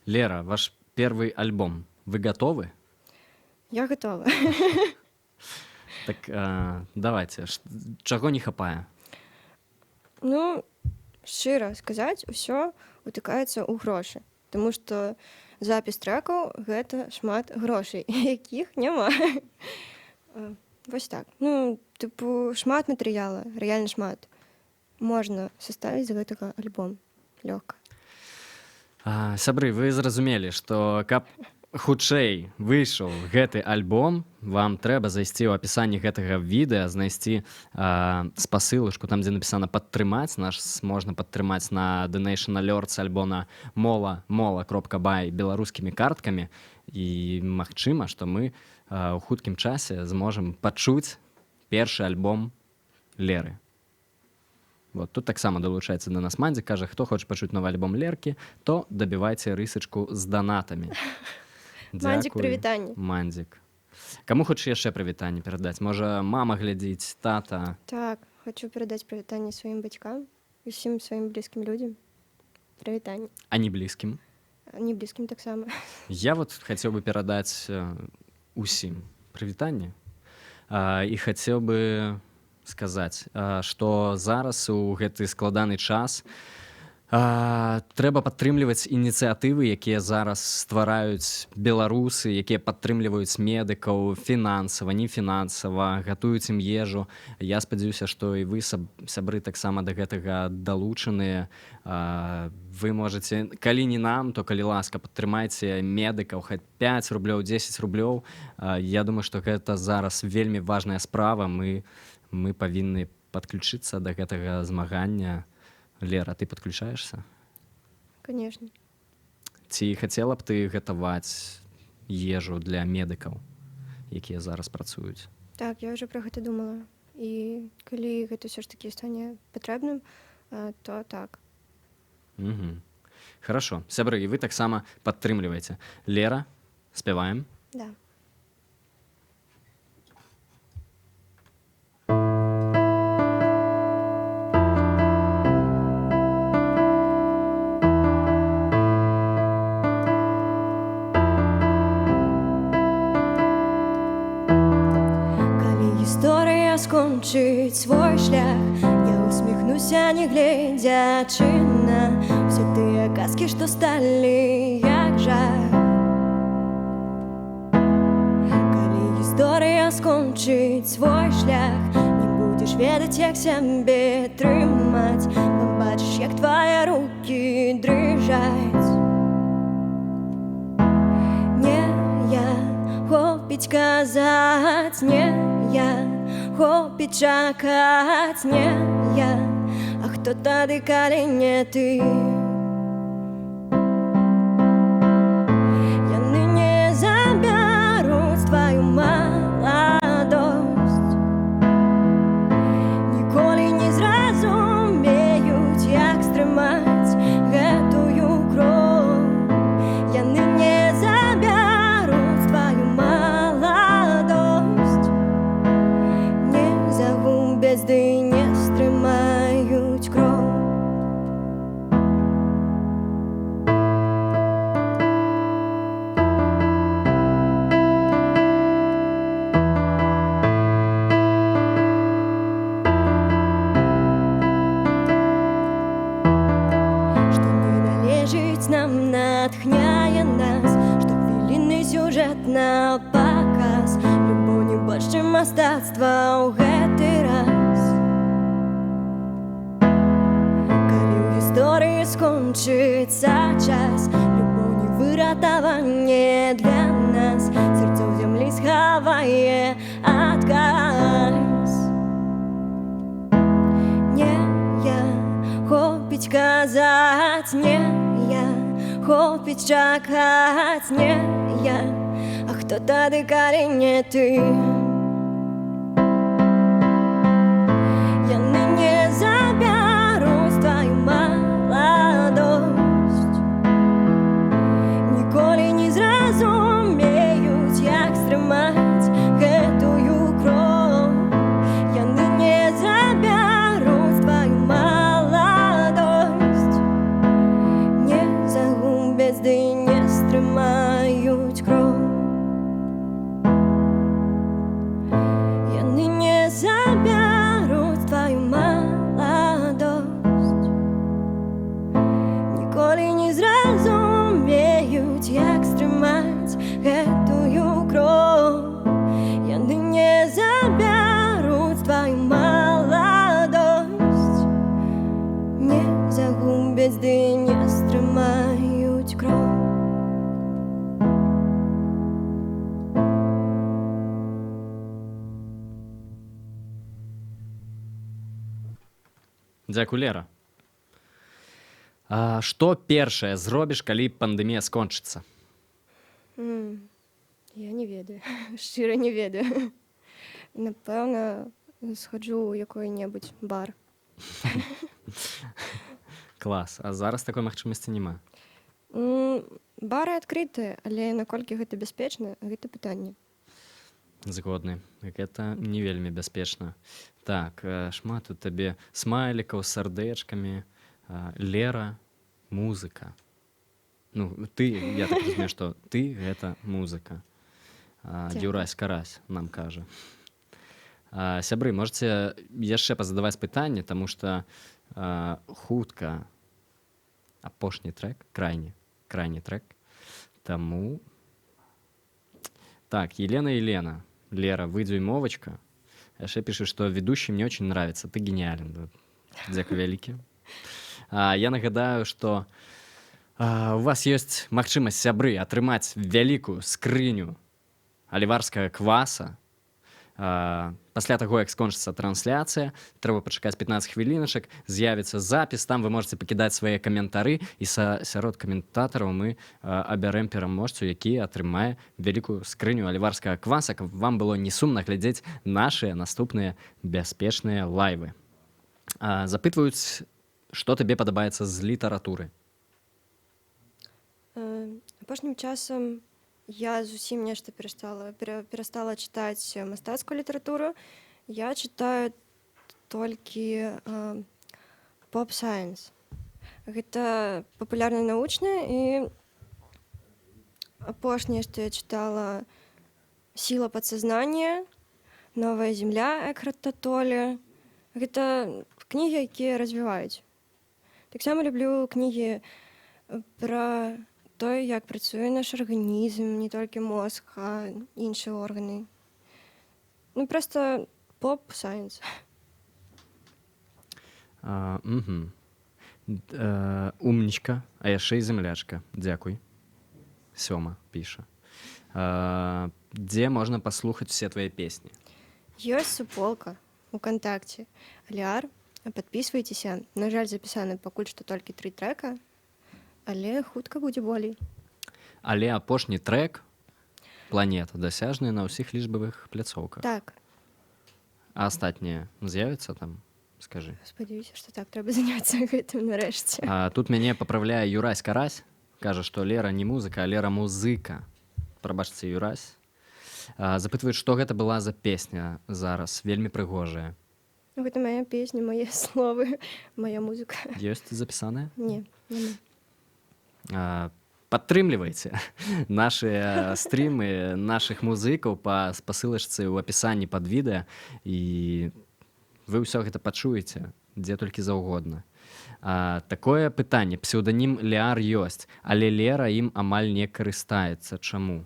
[SPEAKER 3] Лера, ваш первый альбом. Вы готовы?
[SPEAKER 2] Я готова.
[SPEAKER 3] Так давайте, чаго не хапае?
[SPEAKER 2] Ну, шчыра сказаць, усё утыкаецца ў грошы. Таму што запіс трэкаў — гэта шмат грошай, якіх няма. Вось так. Ну, тыпу, шмат матэрыяла, рэальна шмат. Можна составіць з гэтага альбом. Лёгка.
[SPEAKER 3] Сябры, вы зразумелі, што каб хутчэй выйшаў гэты альбом, вам трэба зайсці ў апісанні гэтага відэа, знайсці спасылачку, там, дзе напісана «Падтрымаць». Наш можна падтрымаць на Donation Alerts альбо на mola.by беларускімі карткамі. І магчыма, што мы ў хуткім часе зможам пачуць першы альбом Леры. Вот, тут таксама долучаецца да нас Мандзік, кажа, хто хоча пачуць новы альбом Леркі, то дабівайце рысачку з данатамі.
[SPEAKER 2] Мандзік, прывітанне.
[SPEAKER 3] Мандзік. Каму хочаш яшчэ прывітанне перадаць? Можа, мама глядзіць, тата?
[SPEAKER 2] Так, хочу перадаць прывітанне сваім бацькам, усім сваім блізкім людзям. Прывітанне.
[SPEAKER 3] А не блізкім?
[SPEAKER 2] Не блізкім таксама.
[SPEAKER 3] Я вот хацеў бы перадаць усім прывітанне. І хацеў бы сказаць, што зараз у гэты складаны час Трэба падтрымліваць ініцыятывы, якія зараз ствараюць беларусы, якія падтрымліваюць медыкаў фінансава, не фінансава, гатуюць ім ежу. Я спадзяюся, што і вы, сябры, таксама да гэтага далучаныя. Вы можаце, калі не нам, то калі ласка, падтрымайце медыкаў, хоць 5 рублёў, 10 рублёў. Я думаю, што гэта зараз вельмі важная справа. Мы павінны падключыцца да гэтага змагання. Лера, ты подключаешься?
[SPEAKER 2] Конечно.
[SPEAKER 3] Ці хацела б ты гатаваць ежу для медыкаў, якія зараз працуюць?
[SPEAKER 2] Так, я ўжо пра гэта думала. І калі гэта ўсё ж такі стане патрэбным, то так.
[SPEAKER 3] Хорошо. Сябры, і вы таксама падтрымліваеце. Лера, спяваем?
[SPEAKER 2] Да. Скончыць свой шлях, я усміхнуся, не гледзячы на ўсе тыя казкі, што сталі як жах. Калі гісторыя скончыць свой шлях, не будзеш ведаць, як сябе трымаць, пабачыш, як твае рукі дрыжаць. Не я, хопіць казаць, не я, хопіць чакаць, не я, а хто тады, калі не ты? Яны не забяруць тваю маладосць, ніколі не зразумеюць, як стрымаць гэтую кроў. Яны не забяруць тваю маладосць, загубяць, ды не стрымаюць кроў. Што не належыць нам, натхняе нас, што хвілінны сюжэт на паказ. Любоў не больш, чым мастацтва ў гэты раз. Калі ў гісторыі скончыцца час, любоў не выратаванне для нас, сэрца ў зямлі схавае адказ. Не я, хопіць казаць, не я, хопіць чакаць, не я, а хто тады, калі не ты? Яны не забяруць тваю маладосць, ніколі не зразумеюць, як стрымаць гэтую кроў. Яны не забяруць тваю маладосць, не загубяць, ды не стрымаюць кроў. Яны не забяруць тваю маладосць, ніколі не зразумеюць, як стрымаць гэтую кроў. Яны не забяруць тваю маладосць, не загубяць, ды не стрымаюць кроў.
[SPEAKER 3] Дзякуй, Лера. Што першае зробіш, калі пандэмія скончыцца?
[SPEAKER 2] Я не ведаю, шчыра не ведаю. Напэўна, схаджу ў якой-небудзь бар.
[SPEAKER 3] Клас. А зараз такой магчымасці няма?
[SPEAKER 2] Бары адкрытыя, але наколькі гэта бяспечна, гэта пытанне.
[SPEAKER 3] Згодны. Гэта не вельмі бяспечна. Так, шмат у табе смайлікаў з сардэчкамі. Лера, музыка. Ну, ты, я так разумею, што ты — гэта музыка. Юрась Карась нам кажа. Сябры, можаце яшчэ пазадаваць пытанне, таму што хутка апошні трек, крайні трек. Таму так, Елена, Лера, выдзюймовочка. Яшчэ піша, што ведущий мне очень нравится, ты гениален. Дзякуй вялікі. Я нагадаю, што у вас ёсць магчымасць, сябры, атрымаць вялікую скрыню аліварскага кваса. Пасля таго, як скончыцца трансляцыя, трэба пачакаць 15 хвіліначак, з'явіцца запіс, там вы можете пакідаць свае каментары, і сярод каментатараў мы абярэм пераможцу, які атрымае вялікую скрыню аліварскага кваса, каб вам было не сумна глядзець нашыя наступныя бяспечныя лайвы. Запытваюць, што табе падабаецца з літаратуры?
[SPEAKER 2] Апошнім часам я зусім нешта перастала чытаць мастацкую літаратуру. Я чытаю толькі поп-сайенс. Гэта папулярна навучна, і апошняе, што я чытала, «Сила подсознания», «Новая земля» Экхарта Толле. Гэта кнігі, якія развіваюць. Таксама люблю кнігі пра той, як працуе наш арганізм, не толькі мозг, а іншыя органы. Ну, просто поп-сайенс.
[SPEAKER 3] Умнічка, а яшчэ і землячка. Дзякуй. Сёма піша. Дзе можна паслухаць усе твае песні?
[SPEAKER 2] Ёсць суполка ВКонтакте. Алиар, подписывайтеся. На жаль, запісаны пакуль што толькі 3 трека, але хутка будзе болей.
[SPEAKER 3] Але апошні трек «Планета» дасяжны на ўсіх лічбавых пляцоўках.
[SPEAKER 2] Так.
[SPEAKER 3] А астатнія з'явяцца там? Скажы.
[SPEAKER 2] Спадзяюся, што так трэба заняцца гэтым нарэшце.
[SPEAKER 3] Тут мяне паправляе Юрась Карась. Кажа, што Лера не музыка, а Лера музыка. Прабачце, Юрась. Запытваюць, што гэта была за песня зараз, вельмі прыгожая.
[SPEAKER 2] Гэта моя песня, мае словы, моя музыка.
[SPEAKER 3] Ёсць запісаная?
[SPEAKER 2] Не, няма.
[SPEAKER 3] Падтрымлівайце нашыя стрімы нашых музыкаў па спасылачцы ў апісанні пад відэа, і вы ўсё гэта пачуеце, дзе толькі заўгодна. Такое пытанне. Псеўданім Леар ёсць, але Лера ім амаль не карыстаецца. Чаму?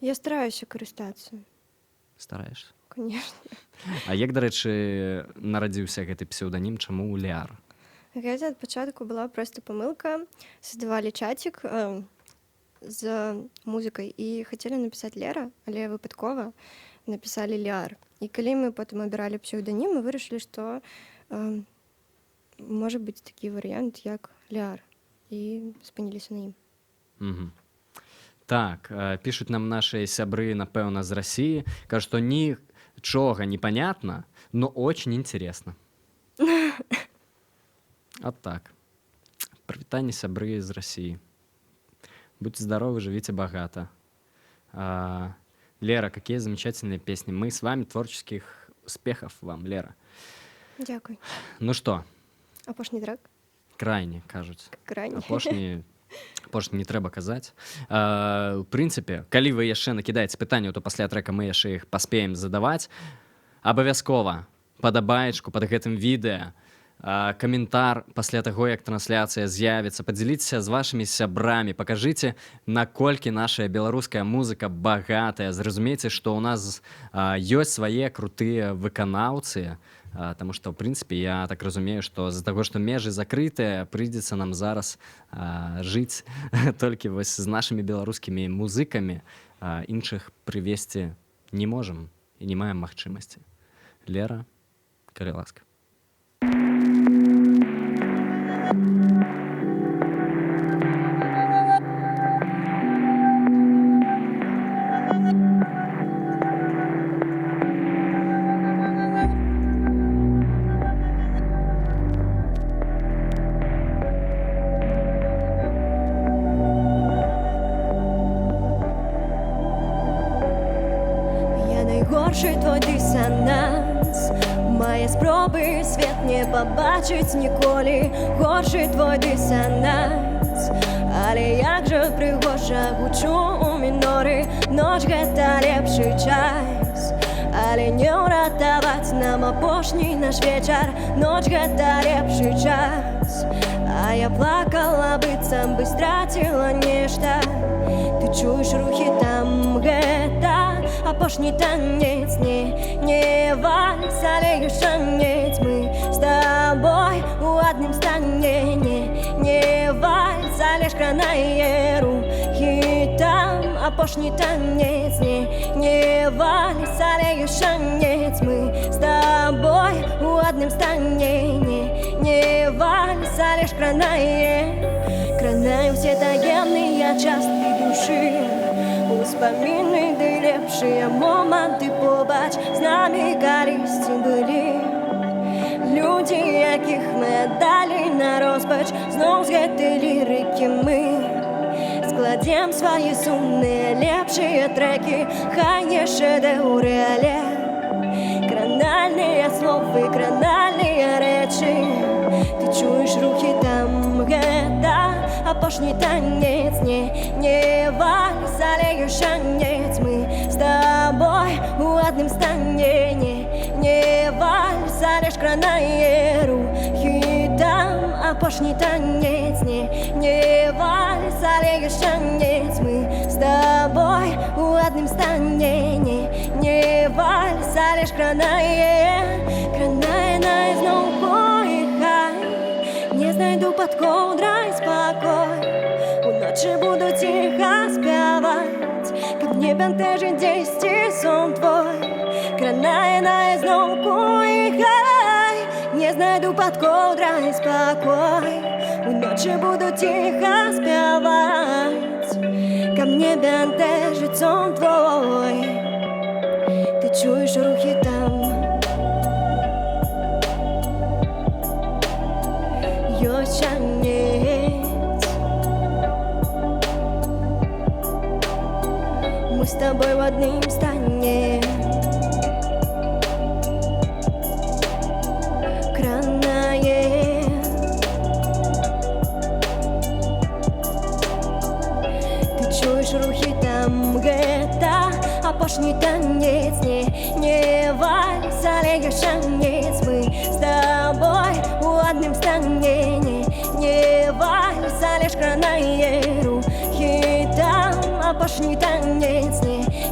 [SPEAKER 2] Я стараюся карыстацца.
[SPEAKER 3] Стараешся?
[SPEAKER 2] Конечно.
[SPEAKER 3] А як, дарэчы, нарадзіўся гэты псеўданім, чаму Леар?
[SPEAKER 2] Гэта ад пачатку была проста памылка. Создавалі чатик з музыкай і хацелі напісаць Лера, але выпадкова напісалі Леар. І калі мы потым абіралі псеўданім, мы вырашылі, што можа быць такі варыянт, як Леар. І спыніліся на ім.
[SPEAKER 3] Так, пішуць нам нашыя сябры, напэўна, з Расіі. Кажуць, што нічога не понятно, но очень интересно. Вот так. Привитание, сябры из России. Будьте здоровы, живите богато. Лера, какие замечательные песни. Мы с вами. Творческих успехов вам, Лера.
[SPEAKER 2] Дякую.
[SPEAKER 3] Ну что?
[SPEAKER 2] Апошні трек?
[SPEAKER 3] Крайне, кажуць.
[SPEAKER 2] Крайне.
[SPEAKER 3] Апошні не трэба казаць. У прынцыпе, калі вы яшчэ накідаеце пытанняў, то пасля трека мы яшчэ іх паспеем задаваць. Абавязкова падабаечку пад гэтым відэа, каментар пасля таго, як трансляцыя з'явіцца, падзяліцеся з вашымі сябрамі, пакажыце, наколькі нашая беларуская музыка багатая. Зразумейце, што ў нас ёсць свае крутыя выканаўцы, таму што, ў прынцыпе, я так разумею, што з-за таго, што межы закрытыя, прыйдзецца нам зараз жыць толькі вось з нашымі беларускімі музыкамі, іншых прывесці не можам і не маем магчымасці. Лера, калі ласка.
[SPEAKER 2] Найгорший твой дисонанс, мае спробы свет не побачыць ніколі. Горшы твой дисонанс, але як жа прыгожа гучу у міноры. Ноч гэта лепшы час, але не ўратаваць нам апошні наш вечар. Ноч гэта лепшы час, а я плакала, быццам бы страціла нешта. Ты чуеш рухі там, гэта апошні танец. Не вальс, але яшчэ танец. Мы з табой у адным стане. Не вальс, але шкранае рухі там апошні танец. Не вальс, але яшчэ танец. Мы з табой у адным стане. Не вальс, але шкранае ўсе таемныя часткі душы. Успаміны ды лепшыя моманты побач з намі калісьці былі. Людзі, якіх мы аддалі нарозпач, зноў з гэтай лірыкі мы складзем свае сумныя лепшыя трэкі. Хай не шэдэўры, але кранальныя словы, кранальныя рэчы. Ты чуеш рухі там, гэта апошні танец. Не вальс, але яшчэ танец. Мы з табой у адным стане. Не вальс, але шкранае рухі там апошні танец. Не вальс, але яшчэ танец. Мы з табой у адным стане. Не вальс, але шкранае наізноў пойхай. Не знайду пад коўдрай спакой. Уночы буду ціха спяваць, каб не бянтэжыць дзесьці сон твой. Кранае наізноў пойхай. Не знайду пад коўдрай спакой. Уночы буду ціха спяваць, каб не бянтэжыць сон твой. Ты чуеш рухі там, ёсць танец. Мы з табой у адным стане. Кранае. Ты чуеш рухі там, гэта апошні танец. Не вальс, але яшчэ танец. Мы з табой у адным стане. Не вальс, але шкранае рухі там апошні танец.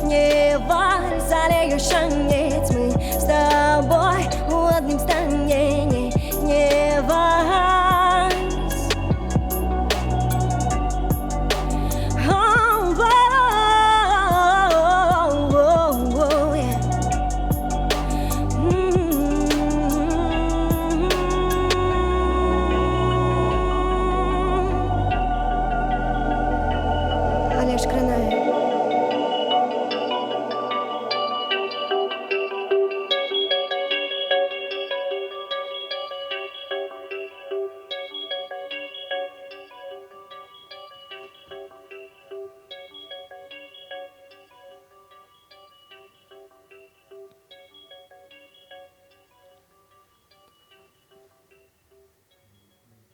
[SPEAKER 2] Не вальс, але яшчэ танец. Мы з табой у адным стане. Не вальс. Але шкранае.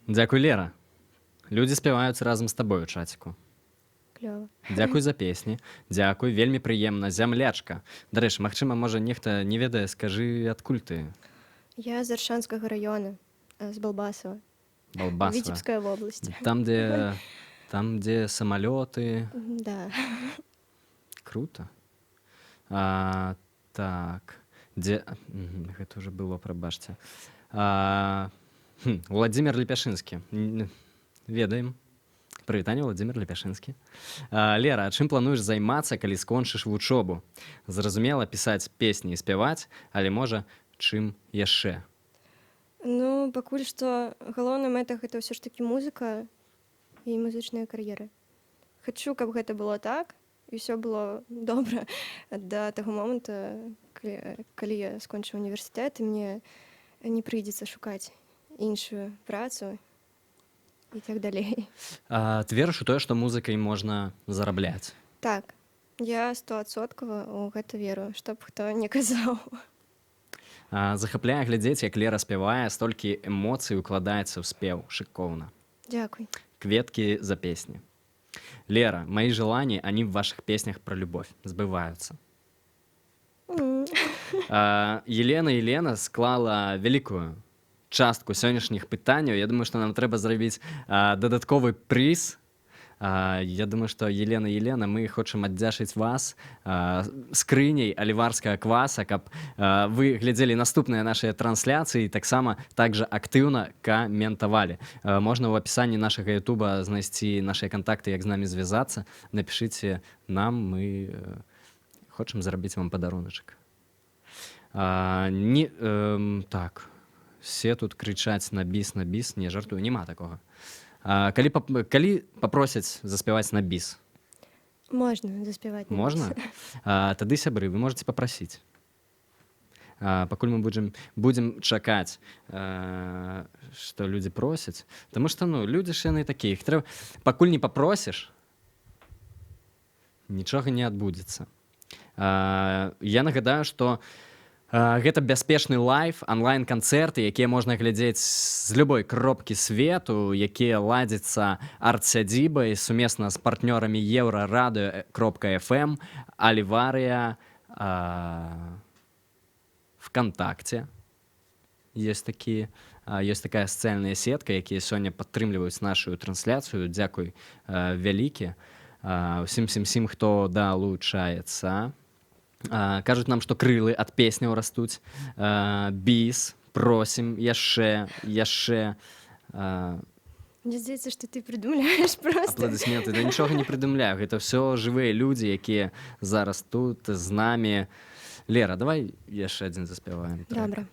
[SPEAKER 3] Дзякуй, Лера. Людзі спяваюць разам з табой у чаціку.
[SPEAKER 2] Клёва.
[SPEAKER 3] Дзякуй за песні. Дзякуй, вельмі прыемна. Зямлячка. Дарэчы, магчыма, можа, нехта не ведае, скажы, адкуль ты?
[SPEAKER 2] Я з Аршанскага раёна, з Балбасава.
[SPEAKER 3] Балбасава.
[SPEAKER 2] Віцебская вобласць.
[SPEAKER 3] Там, дзе самалёты.
[SPEAKER 2] Да.
[SPEAKER 3] Круто. Так. Гэта ўжо было, прабачце. Владзімир Лепяшынскі. Ведаем. Прывітанне, Владзімир Лепяшынскі. Лера, а чым плануеш займацца, калі скончыш вучобу? Зразумела, пісаць песні і спяваць, але можа, чым яшчэ?
[SPEAKER 2] Ну, пакуль што галоўная мэта гэта ўсё ж такі музыка і музычная кар'ера. Хачу, каб гэта было так, і ўсё было добра да таго моманту, калі я скончу універсітэт, і мне не прыйдзецца шукаць іншую працу і так далей.
[SPEAKER 3] Ты верыш у тое, што музыкай можна зарабляць?
[SPEAKER 2] Так, я 100% у гэта веру, што б хто не казаў.
[SPEAKER 3] Захапляе глядзець, як Лера спявае, столькі эмоцый укладаецца ў спеў. Шыкоўна.
[SPEAKER 2] Дякуй.
[SPEAKER 3] Кветкі за песни. Лера, мои желания, они в ваших песнях про любовь сбываются. Елена склала вялікую частку сённяшніх пытанняў. Я думаю, што нам трэба зрабіць дадатковы прыз. Я думаю, што Елена, мы хочам аддзячыць вас скрыняй аліварскага кваса, каб вы глядзелі наступныя нашыя трансляцыі і таксама также актыўна каментавалі. Можна ў апісанні нашага Ютуба знайсці нашыя кантакты, як з намі звязацца. Напішыце нам, мы хочам зрабіць вам падаруначак. Так, все тут крычаць на біс, не жартую, няма такога. Калі папросяць заспяваць на біс?
[SPEAKER 2] Можна заспяваць на біс.
[SPEAKER 3] Можна? Тады, сябры, вы можаце папрасіць. Пакуль мы будзем чакаць, што людзі просяць. Таму што, людзі ж яны такія. Пакуль не папросіш, нічога не адбудзецца. Я нагадаю, што гэта бяспечны лайв, онлайн-канцэрты, якія можна глядзець з любой кропкі свету, якія ладзяцца арт-сядзібай сумесна з партнёрамі Еврорадио.FM, Аливария, ВКонтакте. Есть такая социальная сетка, якія сёння падтрымліваюць нашу трансляцыю. Дзякуй вялікі усім, хто далучаецца. Кажуць нам, што крылы ад песняў растуць. Біс, просім, яшчэ.
[SPEAKER 2] Мне здаецца, што ты прыдумляеш просто.
[SPEAKER 3] Апладысменты. Да нічога не прыдумляю. Гэта ўсё жывыя людзі, якія зараз тут з намі. Лера, давай яшчэ адзін заспяваем.
[SPEAKER 2] Добра.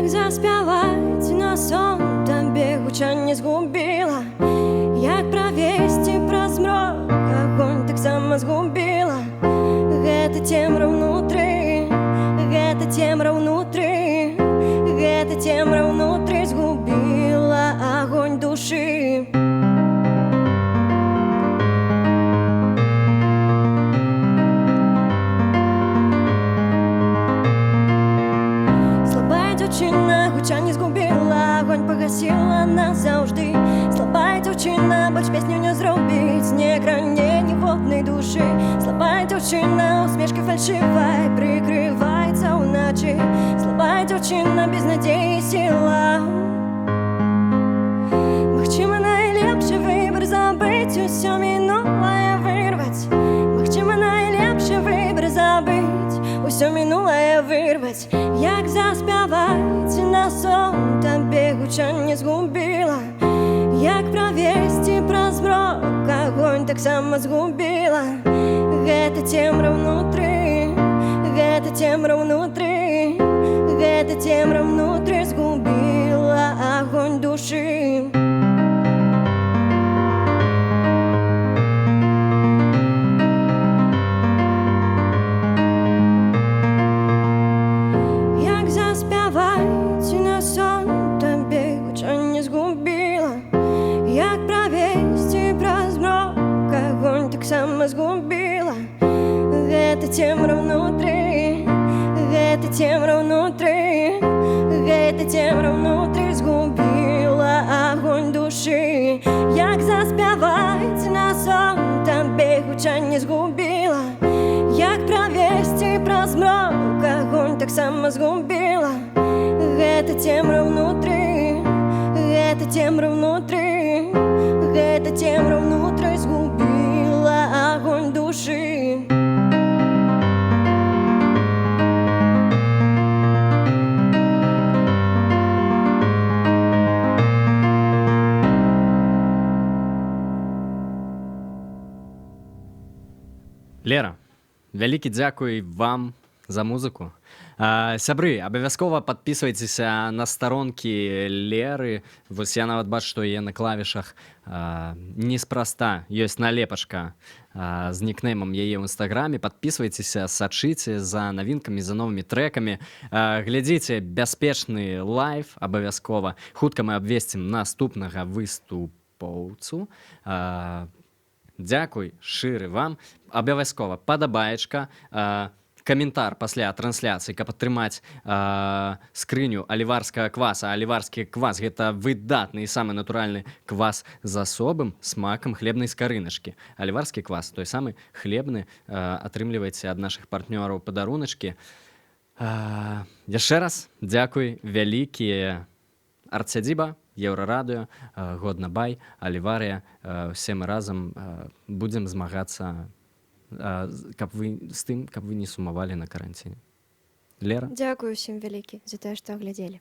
[SPEAKER 2] Заспяваць на сон табе гучанне згубіла, як правесці праз змрок агонь таксама згубіла. Гэта цемра ўнутры, гэта цемра ўнутры, гэта цемра ўнутры згубіла агонь душы. Гучанне згубіла, агонь пагасіла назаўжды. Слабая дзяўчына, больш песню не зробіць, не кране ніводнай душы. Слабая дзяўчына, усмешкай фальшывай прыкрываецца ўначы. Слабая дзяўчына, без надзеі сіла. Магчыма, найлепшы выбар забыць, усё мінулае вырваць. Магчыма, найлепшы выбар забыць, усё мінулае вырваць. Як заспяваць на сон табе гучанне згубіла, як правесці праз змрок агонь таксама згубіла. Гэта цемра ўнутры, гэта цемра ўнутры, гэта цемра ўнутры згубіла агонь душы. Згубіла, гэта цемра ўнутры, гэта цемра ўнутры, гэта цемра ўнутры згубіла агонь душы. Як заспяваць на сон табе гучанне згубіла, як правесці праз змрок агонь таксама згубіла. Гэта цемра ўнутры, гэта цемра ўнутры, гэта цемра ўнутры згубіла агонь душы.
[SPEAKER 3] Лера, вялікі дзякуй вам за музыку. Сябры, абавязкова падпісвайцеся на старонкі Леры. Вось я нават бачу, што яе на клавішах неспроста ёсць налепачка з нікнеймам яе ў інстаграме. Падпісвайцеся, сачыце за навінкамі, за новымі трэкамі. Глядзіце бяспечны лайв абавязкова. Хутка мы абвесцім наступнага выступоўцу. Дзякуй шчыры вам. Абавязкова падабаечка, каментар пасля трансляцыі, каб атрымаць скрыню аліварскага кваса. Аліварскі квас — гэта выдатны і самы натуральны квас з асобым смакам хлебнай скарыначкі. Аліварскі квас, той самы хлебны, атрымлівайце ад нашых партнёраў падаруначкі. Яшчэ раз дзякуй вялікі. Арцядзіба, Еўрарадыё, Годна Бай, Аліварыя. Усе мы разам будзем змагацца з тым, каб вы не сумавалі на каранціне. Лера?
[SPEAKER 2] Дзякую ўсім вялікі за тое, што глядзелі.